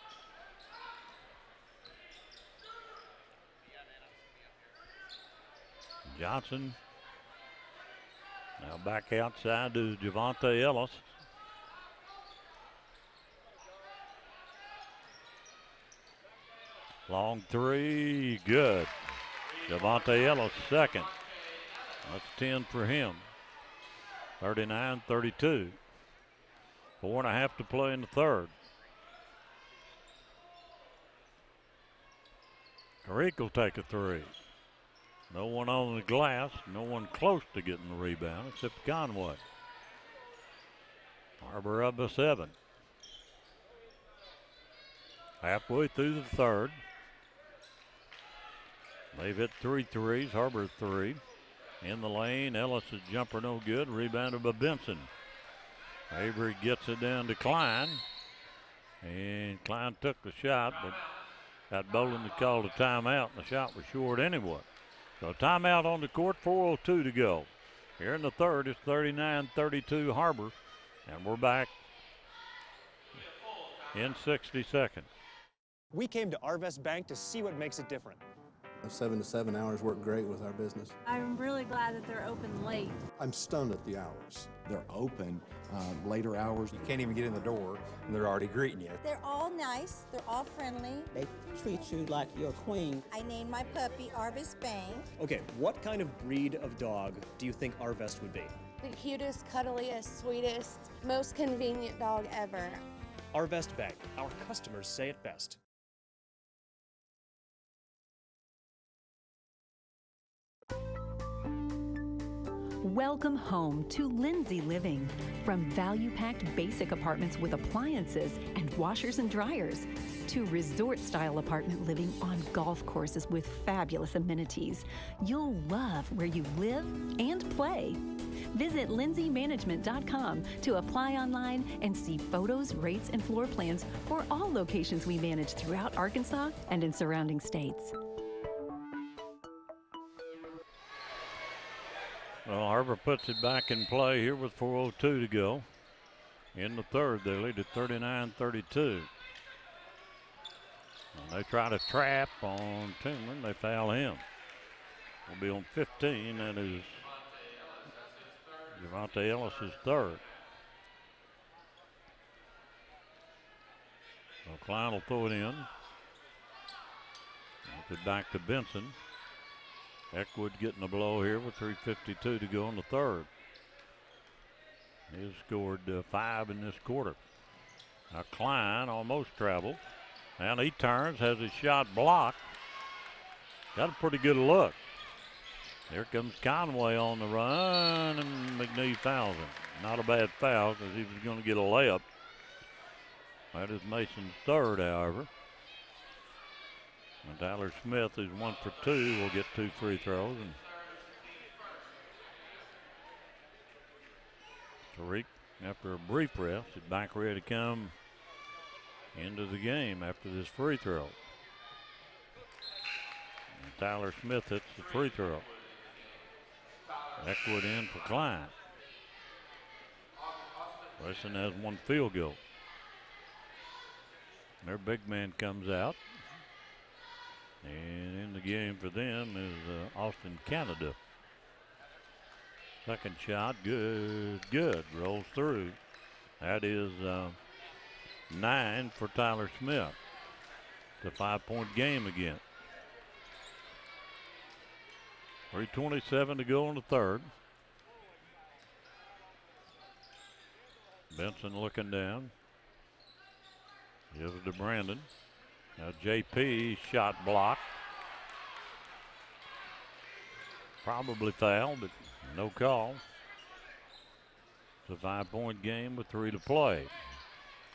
Johnson now back outside to Javante Ellis. Long three, good. Javante Ellis second. That's 10 for him. 39-32. 4.5 to play in the third. Tariq will take a three. No one on the glass, no one close to getting the rebound except Conway. Har-Ber up by 7. Halfway through the third. They've hit 3 threes, Har-Ber 3. In the lane, Ellis' jumper no good, rebounded by Benson. Avery gets it down to Klein. And Klein took the shot, but got Bolin to call a timeout, and the shot was short anyway. So timeout on the court, 4:02 to go. Here in the third, it's 39-32 Har-Ber, and we're back in 60 seconds. We came to Arvest Bank to see what makes it different. 7 to 7 hours work great with our business. I'm really glad that they're open late. I'm stunned at the hours. They're open later hours. You can't even get in the door, and they're already greeting you. They're all nice. They're all friendly. They treat you like you're a queen. I named my puppy Arvest Bank. Okay, what kind of breed of dog do you think Arvest would be? The cutest, cuddliest, sweetest, most convenient dog ever. Arvest Bank. Our customers say it best. Welcome home to Lindsay Living. From value-packed basic apartments with appliances and washers and dryers to resort-style apartment living on golf courses with fabulous amenities, you'll love where you live and play. Visit lindsaymanagement.com to apply online and see photos, rates, and floor plans for all locations we manage throughout Arkansas and in surrounding states. Well, Har-Ber puts it back in play here with 4:02 to go. In the third, they lead at 39-32. And they try to trap on Toomer, and they foul him. Will be on 15. That is Javante Ellis' third. So Klein will throw it in. It back to Benson. Eckwood getting a blow here with 3:52 to go in the third. He has scored 5 in this quarter. Now Klein almost travels. And he turns, has his shot blocked. Got a pretty good look. Here comes Conway on the run, and McNee fouls him. Not a bad foul because he was going to get a layup. That is Mason's third, however. And Tyler Smith is 1 for 2. Will get 2 free throws. And Tariq, after a brief rest, is back ready to come into the game after this free throw. And Tyler Smith hits the free throw. Eckwood in for Klein. Weston has 1 field goal. Their big man comes out. And in the game for them is Austin Canada. Second shot, good. Rolls through. That is 9 for Tyler Smith. It's a 5-point game again. 3:27 to go in the third. Benson looking down. Gives it to Brandon. Now JP shot blocked. Probably fouled, but no call. It's a 5-point game with 3 to play.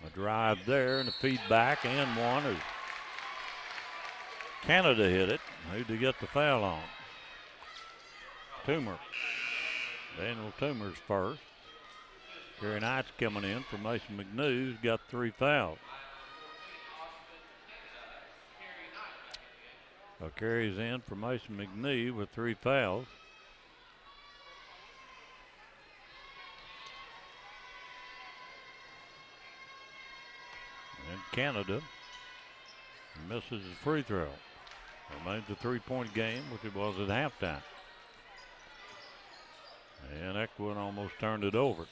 A drive there and a feed back and one. As Canada hit it. Who'd they get the foul on? Toomer. Daniel Toomer's first. Kerry Knight's coming in for Mason McNew, who's got 3 fouls. So Kerry's in for Mason McNew with 3 fouls. And Canada misses his free throw. Remains a 3-point game, which it was at halftime. And Eckwood almost turned it over.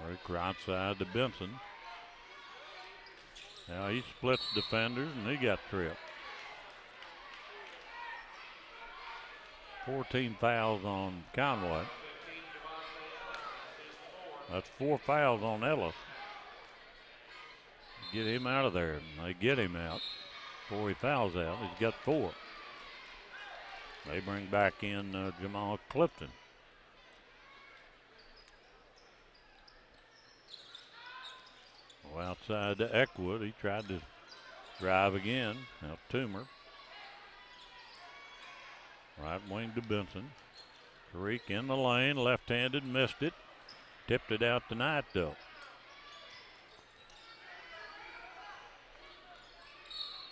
Rick outside to Benson. Now he splits defenders and he got tripped. 14 fouls on Conway. That's 4 fouls on Ellis. Get him out of there. And they get him out before he fouls out. He's got 4. They bring back in Jamal Clifton. Well, outside to Eckwood. He tried to drive again. Now Toomer. Right wing to Benson. Tariq in the lane. Left-handed. Missed it. Tipped it out tonight, though.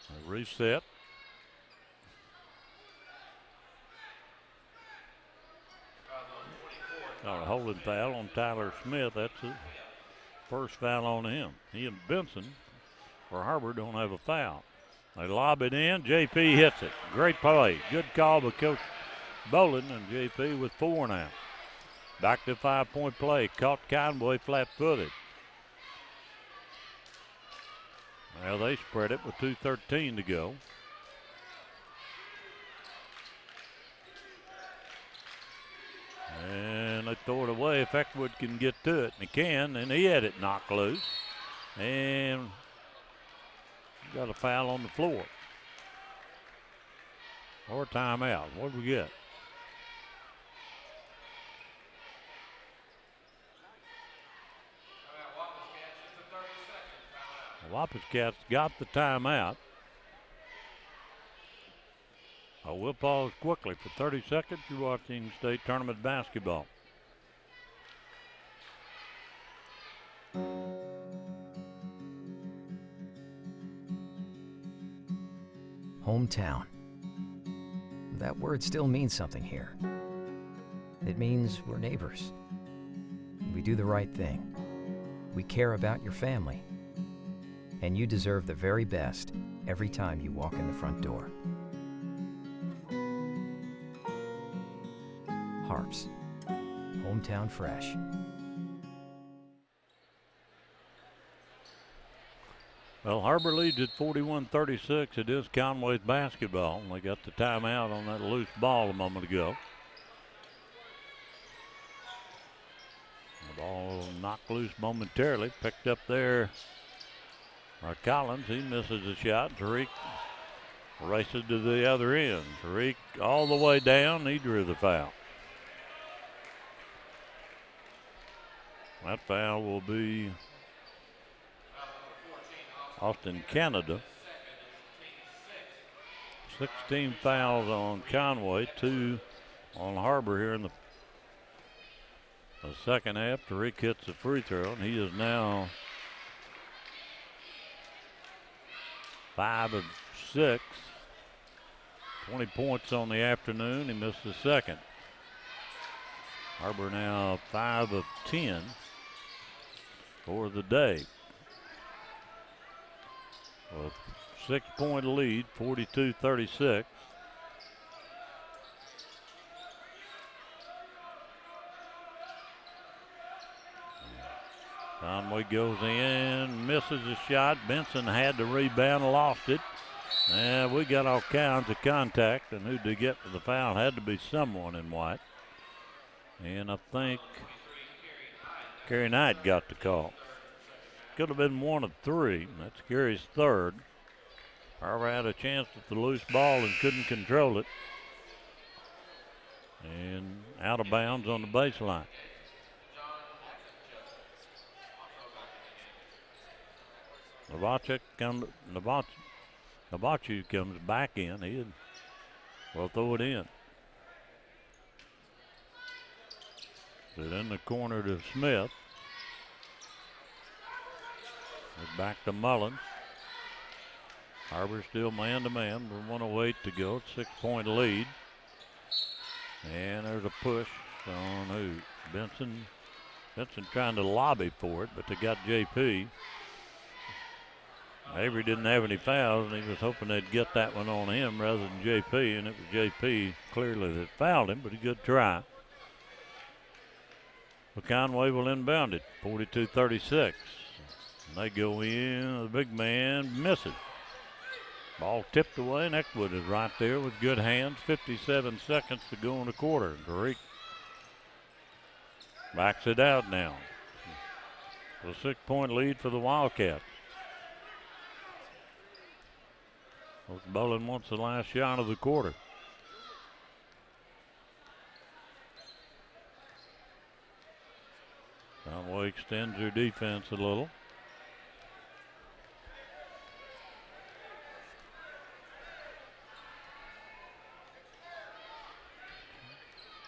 A reset. A holding foul on Tyler Smith. That's the first foul on him. He and Benson for Har-Ber don't have a foul. They lob it in. JP hits it. Great play. Good call by Coach Bolin, and JP with 4 now. Back to 5-point play. Caught Conway flat-footed. Well, they spread it with 2:13 to go. And they throw it away if Eckwood can get to it. And he can, and he had it knocked loose. And got a foul on the floor. Or a timeout. What do we get? The Wapis got the timeout. We'll pause quickly for 30 seconds. You're watching state tournament basketball. Hometown. That word still means something here. It means we're neighbors. We do the right thing. We care about your family. And you deserve the very best every time you walk in the front door. Har-Ber's. Hometown fresh. Well, Har-Ber leads at 41-36. It is Conway's basketball. And they got the timeout on that loose ball a moment ago. The ball knocked loose momentarily. Picked up there by Collins. He misses a shot. Tariq races to the other end. Tariq all the way down. He drew the foul. That foul will be Austin Canada. 16 fouls on Conway, 2 on Har-Ber here in the second half. Tariq hits the free throw, and he is now 5 of 6. 20 points on the afternoon. He missed the second. Har-Ber now 5 of 10 for the day. A 6-point lead, 42-36. Conway goes in, misses a shot. Benson had the rebound, lost it. And we got all kinds of contact, and who did get to the foul had to be someone in white. And I think Kerry Knight got the call. Could have been 1 of 3. That's Kerry's third. Har-Ber had a chance with the loose ball and couldn't control it. And out of bounds on the baseline. Navachu comes back in. Will throw it in. Put it in the corner to Smith. Back to Mullins. Har-Ber still man-to-man with 1:08 to go. 6-point lead. And there's a push on who? Benson. Benson trying to lobby for it, but they got JP. Avery didn't have any fouls, and he was hoping they'd get that one on him rather than JP, and it was JP clearly that fouled him, but a good try. But Conway will inbound it, 42-36. And they go in, the big man misses. Ball tipped away, and Eckwood is right there with good hands. 57 seconds to go in the quarter. Tariq backs it out now. A 6-point lead for the Wildcats. Bolin wants the last shot of the quarter. Conway extends their defense a little.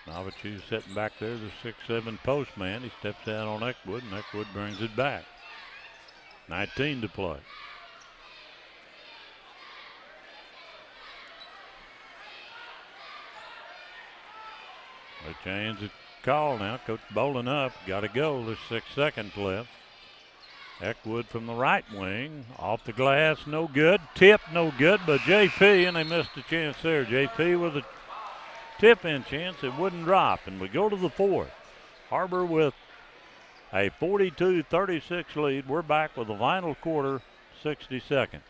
Navachu sitting back there, the 6'7" post man. He steps out on Eckwood, and Eckwood brings it back. 19 to play. They change the call now. Coach Bolin up. Got to go. There's 6 seconds left. Eckwood from the right wing. Off the glass. No good. Tip. No good. But JP, and they missed a chance there. JP with a tip-in chance. It wouldn't drop. And we go to the fourth. Har-Ber with a 42-36 lead. We're back with the final quarter. 60 seconds.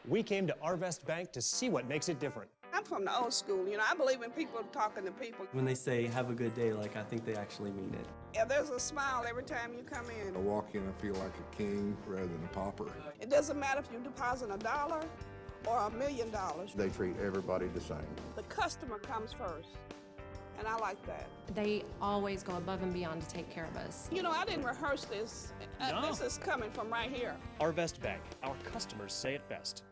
We came to Arvest Bank to see what makes it different. I'm from the old school. You know, I believe in people talking to people. When they say have a good day, like I think they actually mean it. Yeah, there's a smile every time you come in. I walk in, I feel like a king rather than a pauper. It doesn't matter if you deposit $1 or $1 million. They treat everybody the same. The customer comes first, and I like that. They always go above and beyond to take care of us. You know, I didn't rehearse this. No. This is coming from right here. Arvest Bank, our customers say it best.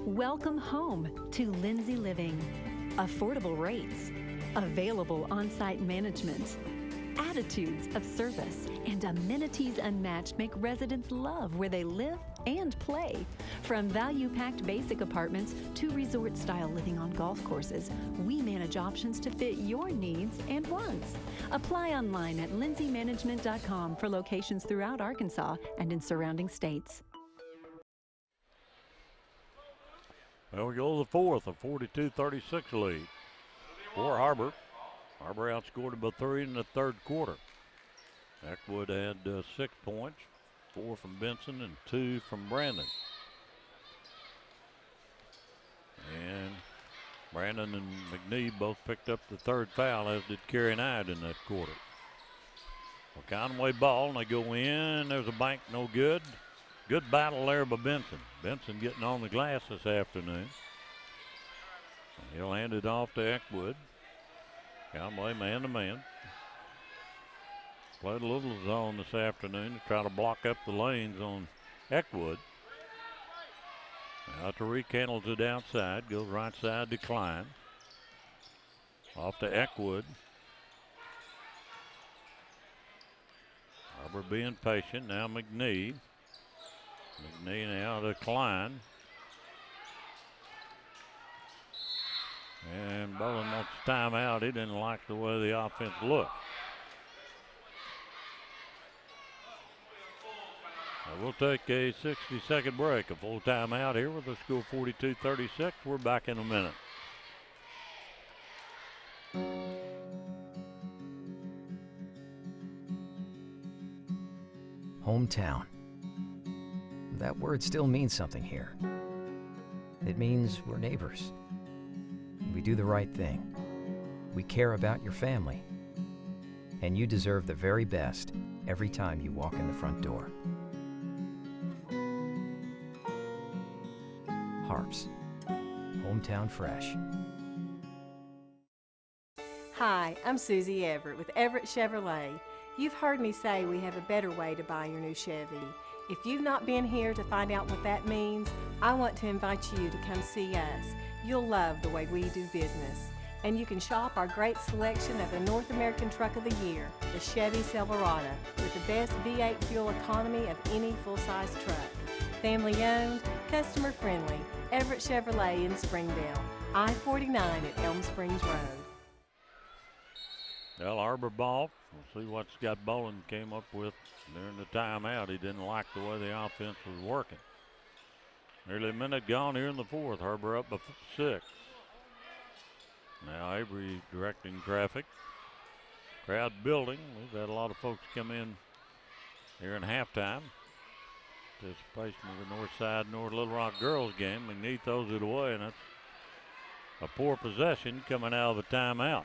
Welcome home to Lindsay Living. Affordable rates, available on-site management, attitudes of service, and amenities unmatched make residents love where they live and play. From value-packed basic apartments to resort-style living on golf courses, we manage options to fit your needs and wants. Apply online at lindsaymanagement.com for locations throughout Arkansas and in surrounding states. Well, we go to the fourth, a 42-36 lead for Har-Ber. Har-Ber outscored by 3 in the third quarter. Eckwood had 6 points, 4 from Benson and 2 from Brandon. And Brandon and McNee both picked up the third foul, as did Carey Knight in that quarter. Well, Conway ball, and they go in. There's a bank, no good. Good battle there by Benson. Benson getting on the glass this afternoon. He'll hand it off to Eckwood. Conway man to man. Played a little zone this afternoon to try to block up the lanes on Eckwood. Now Tariq handles it outside, goes right side to Klein. Off to Eckwood. Har-Ber being patient, now McNee. McNee now to Klein. And Bolin wants timeout. He didn't like the way the offense looked. We'll take a 60-second break, a full timeout here with the score 42-36. We're back in a minute. Hometown. That word still means something here. It means we're neighbors. We do the right thing. We care about your family. And you deserve the very best every time you walk in the front door. Harps. Hometown fresh. Hi, I'm Susie Everett with Everett Chevrolet. You've heard me say we have a better way to buy your new Chevy. If you've not been here to find out what that means, I want to invite you to come see us. You'll love the way we do business. And you can shop our great selection of the North American Truck of the Year, the Chevy Silverado, with the best V8 fuel economy of any full-size truck. Family owned, customer friendly, Everett Chevrolet in Springdale, I-49 at Elm Springs Road. Well, Har-Ber ball. We'll see what Scott Bolin came up with during the timeout. He didn't like the way the offense was working. Nearly a minute gone here in the fourth. Har-Ber up by 6. Now Avery directing traffic. Crowd building. We've had a lot of folks come in here in halftime. Anticipation of the North Side North Little Rock girls game. McNee throws it away, and that's a poor possession coming out of a timeout.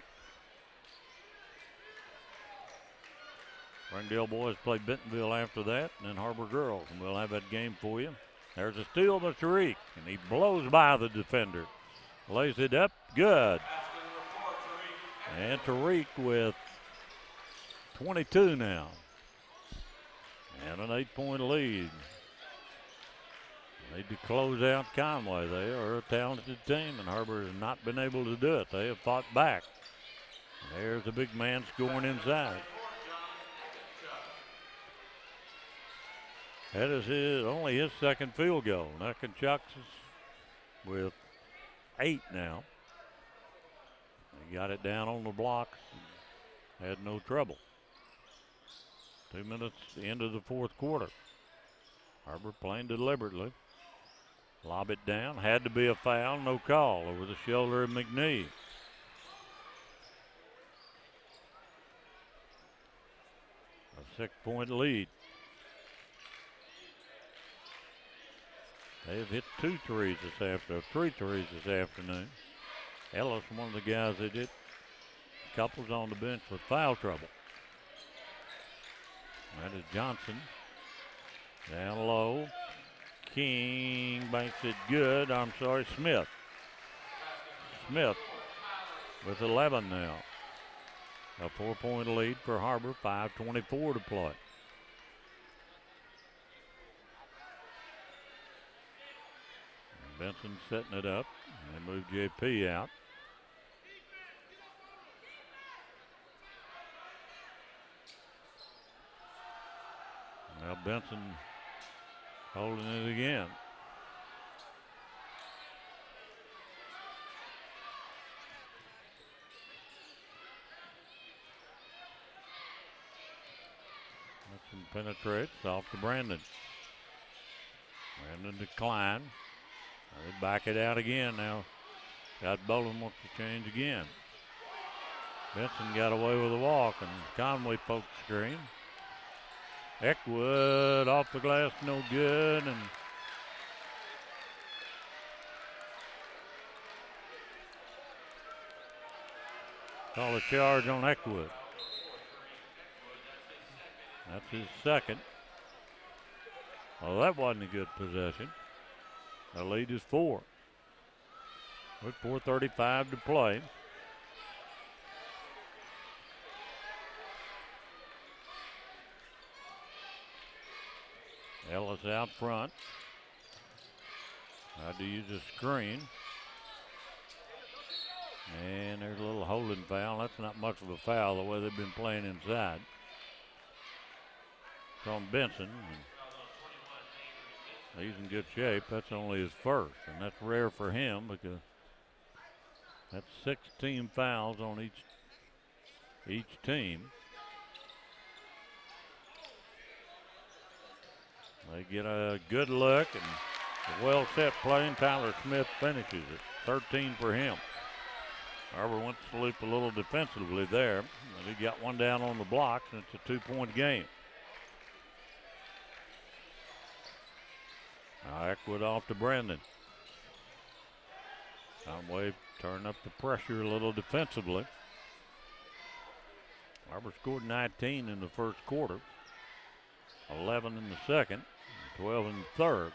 Springdale boys play Bentonville after that, and then Har-Ber girls, and we'll have that game for you. There's a steal by Tariq, and he blows by the defender. Lays it up, good. And Tariq with 22 now. And an 8-point lead. Need to close out Conway. They are a talented team, and Har-Ber has not been able to do it. They have fought back. There's a big man scoring inside. That is only his second field goal. Chucks is with 8 now. He got it down on the blocks. Had no trouble. 2 minutes into the fourth quarter. Har-Ber playing deliberately. Lob it down. Had to be a foul. No call. Over the shoulder of McNee. A 6-point lead. They've hit 3 threes this afternoon. Ellis, one of the guys that hit. Couples on the bench with foul trouble. That is Johnson. Down low. King banks it good. Smith. Smith with 11 now. A 4-point lead for Har-Ber. 5:24 to play. Benson setting it up. They move JP out. Now Benson holding it again. Benson penetrates off to Brandon. Brandon to Klein. They back it out again now. Got Bolin wants to change again. Benson got away with a walk, and Conway poked the screen. Eckwood off the glass, no good, and call a charge on Eckwood. That's his second. Well, that wasn't a good possession. The lead is 4. With 4:35 to play. Ellis out front. Had to use a screen. And there's a little holding foul. That's not much of a foul the way they've been playing inside. It's on Benson. He's in good shape. That's only his first, and that's rare for him because that's 16 fouls on each team. They get a good look and a well set play, and Tyler Smith finishes it. 13 for him. Har-Ber went to sleep a little defensively there, and he got one down on the blocks, and it's a 2-point game. Now Eckwood off to Brandon. Conway turning up the pressure a little defensively. Har-Ber scored 19 in the first quarter, 11 in the second, 12 in the third.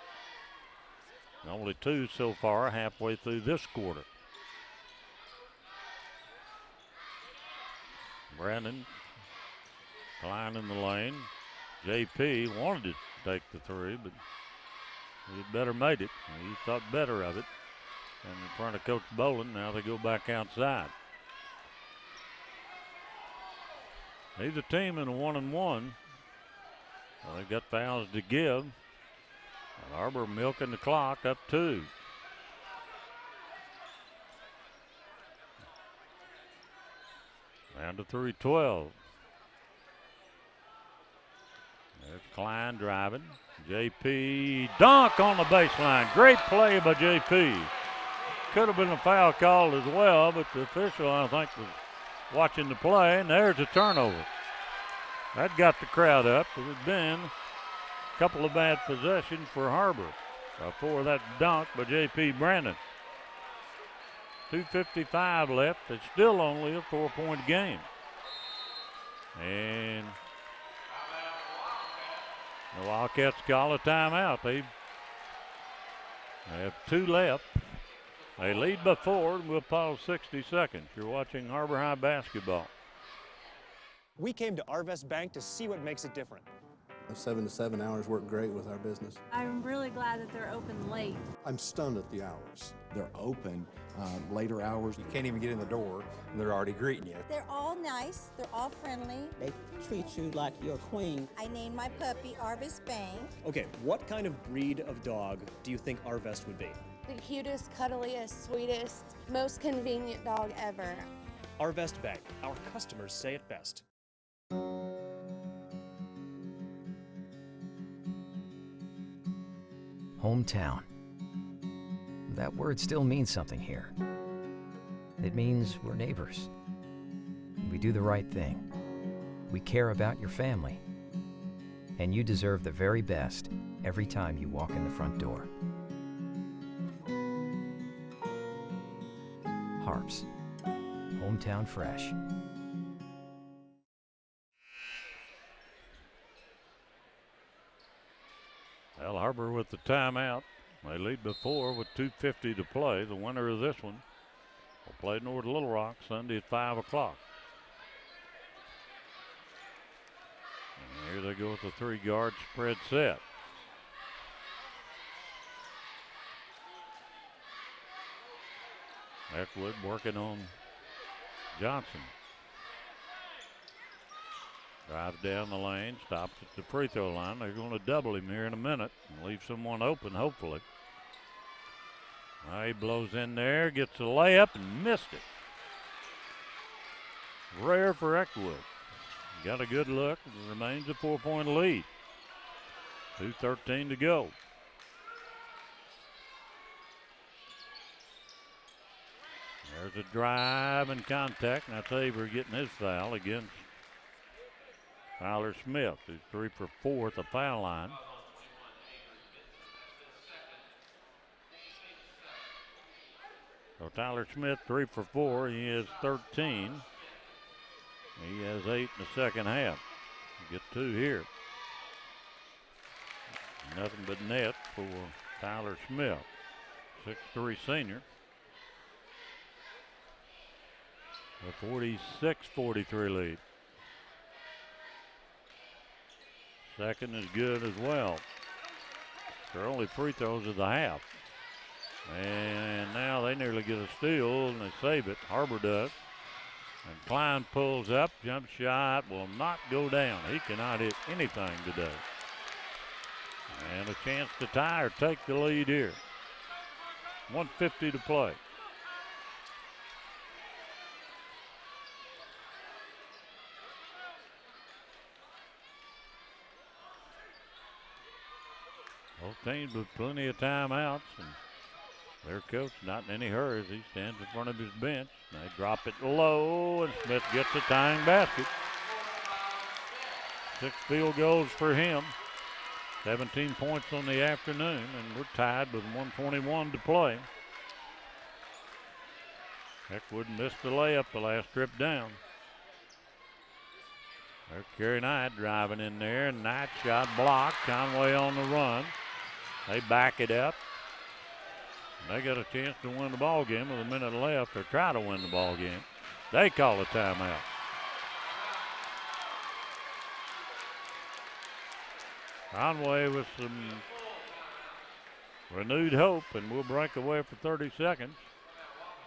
And only 2 so far halfway through this quarter. Brandon, Klein in the lane. JP wanted to take the 3, but he'd better made it. He thought better of it. And in front of Coach Bolin, now they go back outside. He's a team in a 1-1. Well, they've got fouls to give. And Har-Ber milking the clock up 2. Down to 3:12. There's Klein driving. JP dunk on the baseline. Great play by JP. Could have been a foul called as well, but the official, I think, was watching the play, and there's a turnover. That got the crowd up. It had been a couple of bad possessions for Har-Ber before that dunk by JP Brandon. 2:55 left. It's still only a 4-point game. And the Wildcats call a timeout. They have 2 left. They lead by 4, and we'll pause 60 seconds. You're watching Har-Ber High basketball. We came to Arvest Bank to see what makes it different. 7 to 7 hours work great with our business. I'm really glad that they're open late. I'm stunned at the hours. They're open later hours. You can't even get in the door, and they're already greeting you. They're all nice. They're all friendly. They treat you like you're a queen. I named my puppy Arvest Bank. Okay, what kind of breed of dog do you think Arvest would be? The cutest, cuddliest, sweetest, most convenient dog ever. Arvest Bank. Our customers say it best. Hometown. That word still means something here. It means we're neighbors. We do the right thing. We care about your family. And you deserve the very best every time you walk in the front door. Harps. Hometown fresh. Well, Har-Ber with the timeout. They lead by 4 with 2:50 to play. The winner of this one will play North Little Rock Sunday at 5 o'clock. And here they go with the 3-guard spread set. Eckwood working on Johnson. Drives down the lane, stops at the free throw line. They're going to double him here in a minute and leave someone open, hopefully. He blows in there, gets a layup and missed it. Rare for Eckwood. Got a good look. It remains a 4-point lead. 2:13 to go. There's a drive and contact, and that's Har-Ber getting his foul against Tyler Smith, who's 3 for 4 at the foul line. So Tyler Smith 3 for 4. He has 13. He has 8 in the second half. Get 2 here. Nothing but net for Tyler Smith, 6'3" senior. A 46-43 lead. Second is good as well. Their only free throws of the half. And now they nearly get a steal and they save it. Har-Ber does. And Klein pulls up. Jump shot will not go down. He cannot hit anything today. And a chance to tie or take the lead here. 1:50 to play. Both teams with plenty of timeouts, and their coach not in any hurry as he stands in front of his bench. They drop it low, and Smith gets a tying basket. 6 field goals for him. 17 points on the afternoon, and we're tied with 1:21 to play. Heckwood missed the layup the last trip down. There's Kerry Knight driving in there, and Knight shot blocked. Conway on the run. They back it up. They got a chance to win the ball game with a minute left, or try to win the ball game. They call a timeout. Conway with some renewed hope, and we'll break away for 30 seconds.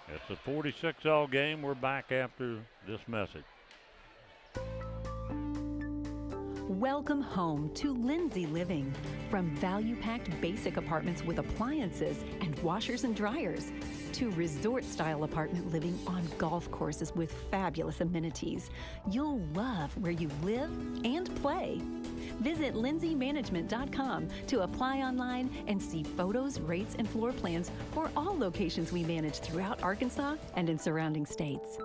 It's a 46-all game. We're back after this message. Welcome home to Lindsay Living. From value-packed basic apartments with appliances and washers and dryers to resort-style apartment living on golf courses with fabulous amenities, you'll love where you live and play. Visit lindsaymanagement.com to apply online and see photos, rates, and floor plans for all locations we manage throughout Arkansas and in surrounding states.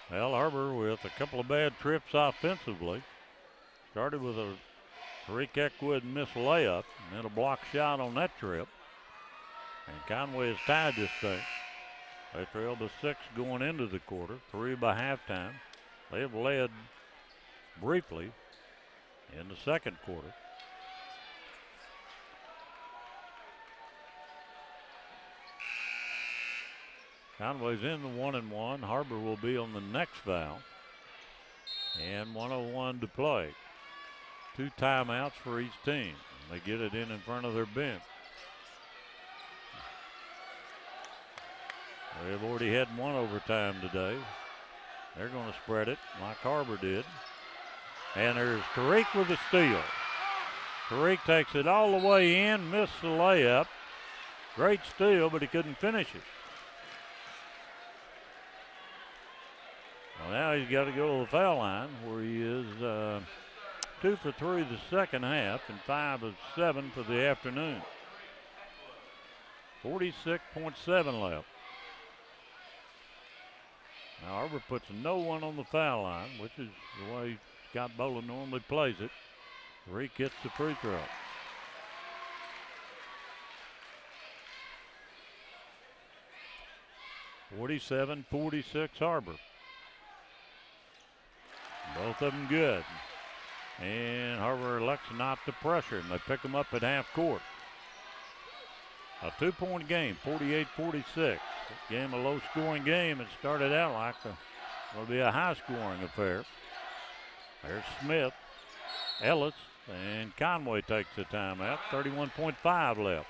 Well, Har-Ber with a couple of bad trips offensively. Started with a Tariq Heckwood missed layup and then a block shot on that trip. And Conway has tied this thing. They trailed to 6 going into the quarter, 3 by halftime. They have led briefly in the second quarter. Conway's in the 1-1. Har-Ber will be on the next foul. And 1:01 to play. 2 timeouts for each team. They get it in front of their bench. They've already had 1 overtime today. They're going to spread it like Har-Ber did. And there's Tariq with a steal. Tariq takes it all the way in, missed the layup. Great steal, but he couldn't finish it. Well, now he's got to go to the foul line where he is 2 for 3 the second half and 5 of 7 for the afternoon. 46.7 left. Now Har-Ber puts no one on the foul line, which is the way Scott Boland normally plays it. Tariq gets the free throw. .47-46 Har-Ber. Both of them good. And Har-Ber elects not to pressure, and they pick them up at half court. A 2-point game, 48-46. Game a low-scoring game. It started out like will be a high-scoring affair. There's Smith, Ellis, and Conway takes the timeout. 31.5 left.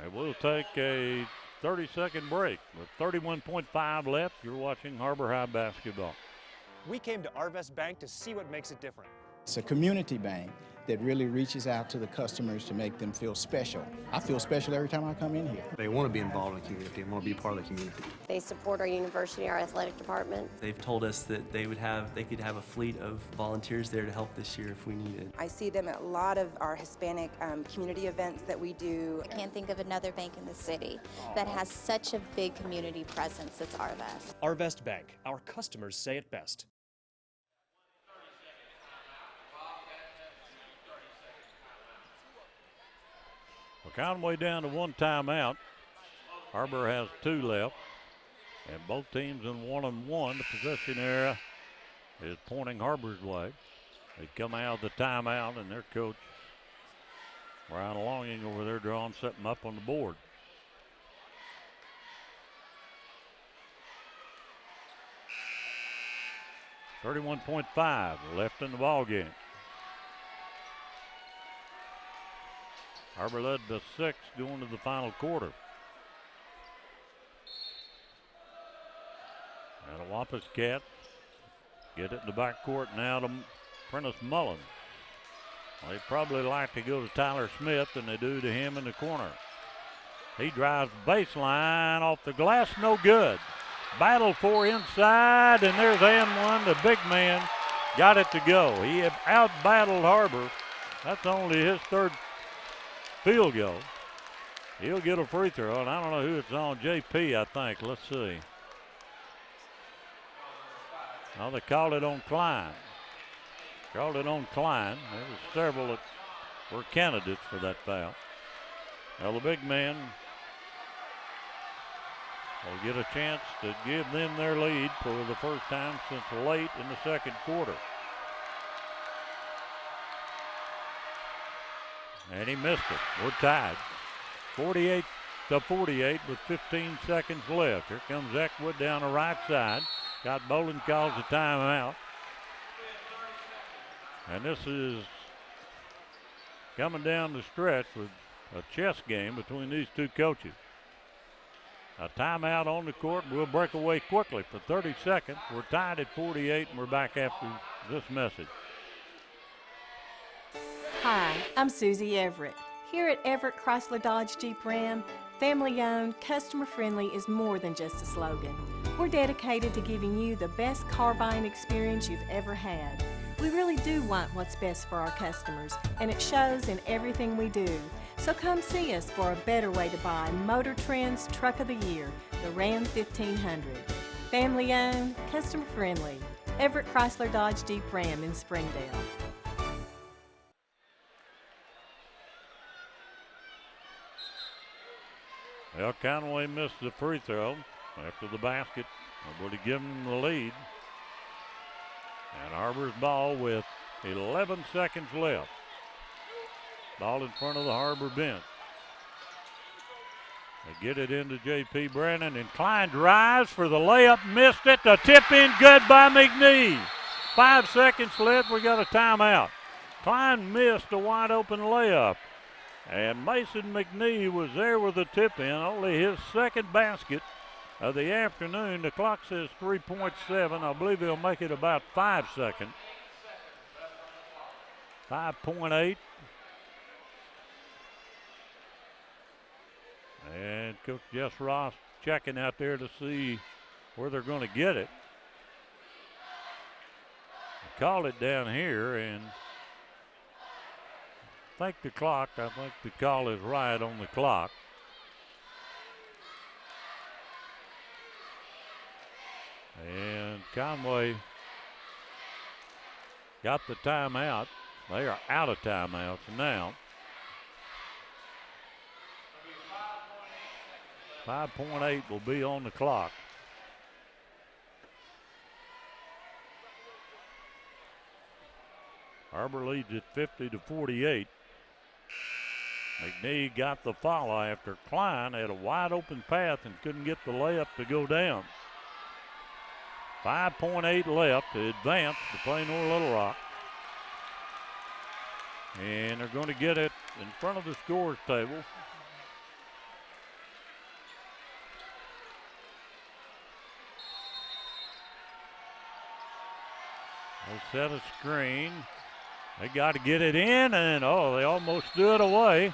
And we'll take a 30-second break. With 31.5 left, you're watching Har-Ber High basketball. We came to Arvest Bank to see what makes it different. It's a community bank that really reaches out to the customers to make them feel special. I feel special every time I come in here. They want to be involved in the community and want to be part of the community. They support our university, our athletic department. They've told us that they could have a fleet of volunteers there to help this year if we needed. I see them at a lot of our Hispanic community events that we do. I can't think of another bank in the city that has such a big community presence as Arvest. Arvest Bank, our customers say it best. Well, Conway down to one timeout. Har-Ber has 2 left. And both teams in 1-1. The possession area is pointing Har-Ber's way. They come out of the timeout, and their coach, Ryan Longing, over there drawing something up on the board. .5 left in the ball game. Har-Ber led by 6 going to the final quarter. And the Wampus Cats get it in the backcourt now to Prentice Mullins. They probably like to go to Tyler Smith than they do to him in the corner. He drives baseline off the glass, no good. Battle for inside, and there's N1. The big man got it to go. He had out-battled Har-Ber. That's only his 3rd field goal. He'll get a free throw, and I don't know who it's on. JP, I think. Let's see. Well, they called it on Klein. Called it on Klein. There was several that were candidates for that foul. Now the big man will get a chance to give them their lead for the first time since late in the 2nd quarter. And he missed it. We're tied. 48-48 with 15 seconds left. Here comes Eckwood down the right side. Scott Bolin calls the timeout. And this is coming down the stretch with a chess game between these two coaches. A timeout on the court. We'll break away quickly for 30 seconds. We're tied at 48, and we're back after this message. Hi, I'm Susie Everett. Here at Everett Chrysler Dodge Jeep Ram, family-owned, customer-friendly is more than just a slogan. We're dedicated to giving you the best car buying experience you've ever had. We really do want what's best for our customers, and it shows in everything we do. So come see us for a better way to buy Motor Trend's Truck of the Year, the Ram 1500. Family-owned, customer-friendly. Everett Chrysler Dodge Jeep Ram in Springdale. Well, Conway missed the free throw after the basket. Would have given them the lead. And Har-Ber's ball with 11 seconds left. Ball in front of the Har-Ber bench. They get it into J.P. Brandon, and Klein drives for the layup, missed it. The tip in, good by McNee. 5 seconds left, we got a timeout. Klein missed a wide open layup. And Mason McNee was there with the tip in, only his 2nd basket of the afternoon. The clock says 3.7. I believe he'll make it about 5 seconds. 5.8. And Coach Jess Ross checking out there to see where they're going to get it. They call it down here, and I think the call is right on the clock. And Conway got the timeout. They are out of timeouts now. 5.8 will be on the clock. Har-Ber leads at 50-48. McNee got the foul after Klein had a wide open path and couldn't get the layup to go down. 5.8 left to advance to play North Little Rock. And they're going to get it in front of the scores table. They set a screen. They got to get it in, and they almost threw it away.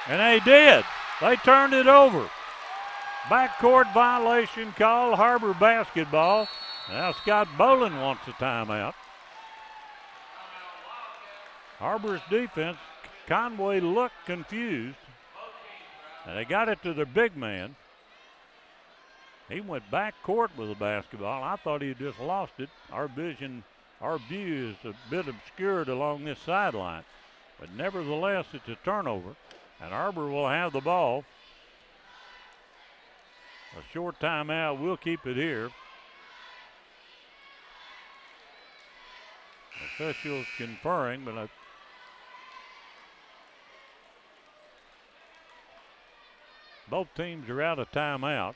And they did. They turned it over. Backcourt violation called, Har-Ber basketball. Now Scott Bolin wants a timeout. Har-Ber's defense, Conway looked confused. And they got it to their big man. He went back court with the basketball. I thought he had just lost it. Our view is a bit obscured along this sideline. But nevertheless, it's a turnover. And Har-Ber will have the ball. A short timeout. We'll keep it here. Officials conferring, but both teams are out of timeout.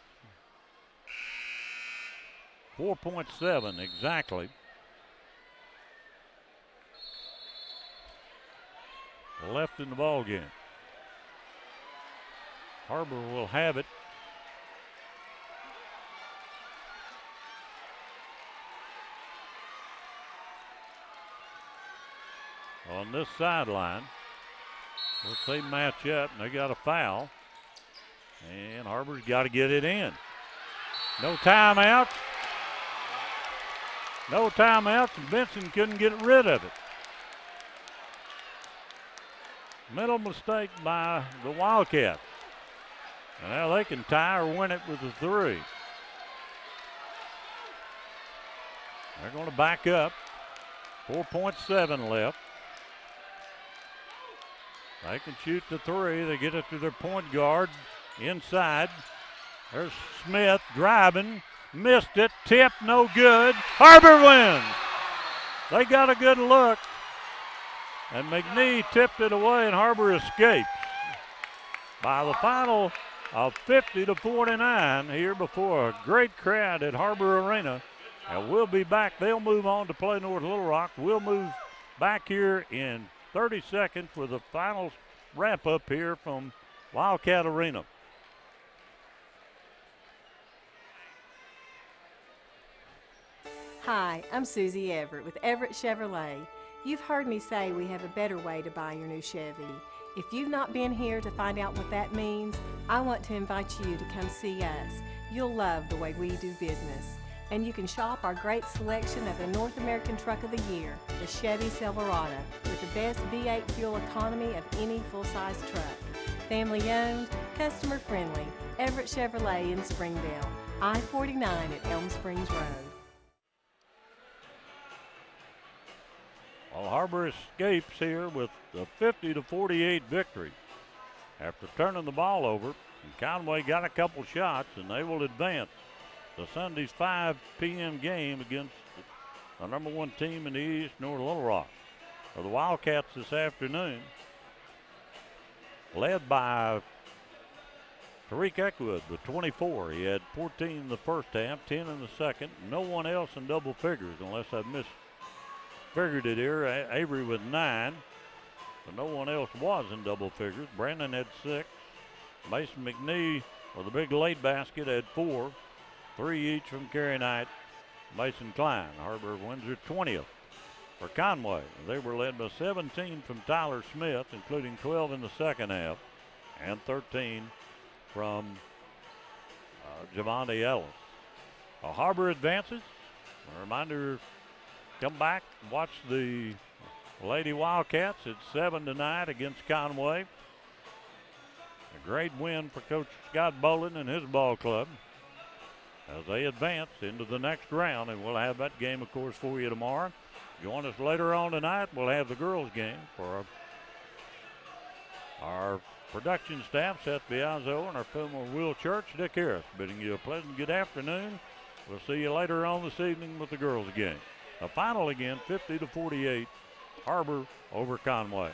4.7 exactly. Left in the ball game. Har-Ber will have it. On this sideline. Let's say match up, and they got a foul. And Har-Ber's got to get it in. No timeouts. No timeouts, and Benson couldn't get rid of it. Mental mistake by the Wildcats. And now they can tie or win it with a three. They're going to back up. 4.7 left. They can shoot the three. They get it to their point guard inside. There's Smith driving. Missed it. Tip, no good. Har-Ber wins. They got a good look. And McNee tipped it away, and Har-Ber escapes. By the final of 50-49 here before a great crowd at Har-Ber Arena. And we'll be back. They'll move on to play North Little Rock. We'll move back here in 30 seconds for the final wrap-up here from Wildcat Arena. Hi, I'm Susie Everett with Everett Chevrolet. You've heard me say we have a better way to buy your new Chevy. If you've not been here to find out what that means, I want to invite you to come see us. You'll love the way we do business. And you can shop our great selection of the North American Truck of the Year, the Chevy Silverado, with the best V8 fuel economy of any full-size truck. Family owned, customer friendly, Everett Chevrolet in Springdale, I-49 at Elm Springs Road. Well, Har-Ber escapes here with a 50-48 victory. After turning the ball over, and Conway got a couple shots, and they will advance to Sunday's 5 p.m. game against the number 1 team in the East, North Little Rock. For the Wildcats this afternoon, led by Tariq Eckwood with 24. He had 14 in the first half, 10 in the second. No one else in double figures unless I misfigured it here. Avery with 9. But no one else was in double figures. Brandon had 6. Mason McNee with a big late basket had 4. 3 each from Kerry Knight, Mason Klein. Har-Ber wins their 20th. For Conway, they were led by 17 from Tyler Smith, including 12 in the second half, and 13 from Javonte Ellis. Har-Ber advances. A reminder, come back and watch the Lady Wildcats at 7 tonight against Conway. A great win for Coach Scott Bolin and his ball club as they advance into the next round, and we'll have that game, of course, for you tomorrow. Join us later on tonight. We'll have the girls' game for our production staff, Seth Biazzo, and our filmer, Will Church. Dick Harris bidding you a pleasant good afternoon. We'll see you later on this evening with the girls' game. The final again, 50-48, Har-Ber over Conway.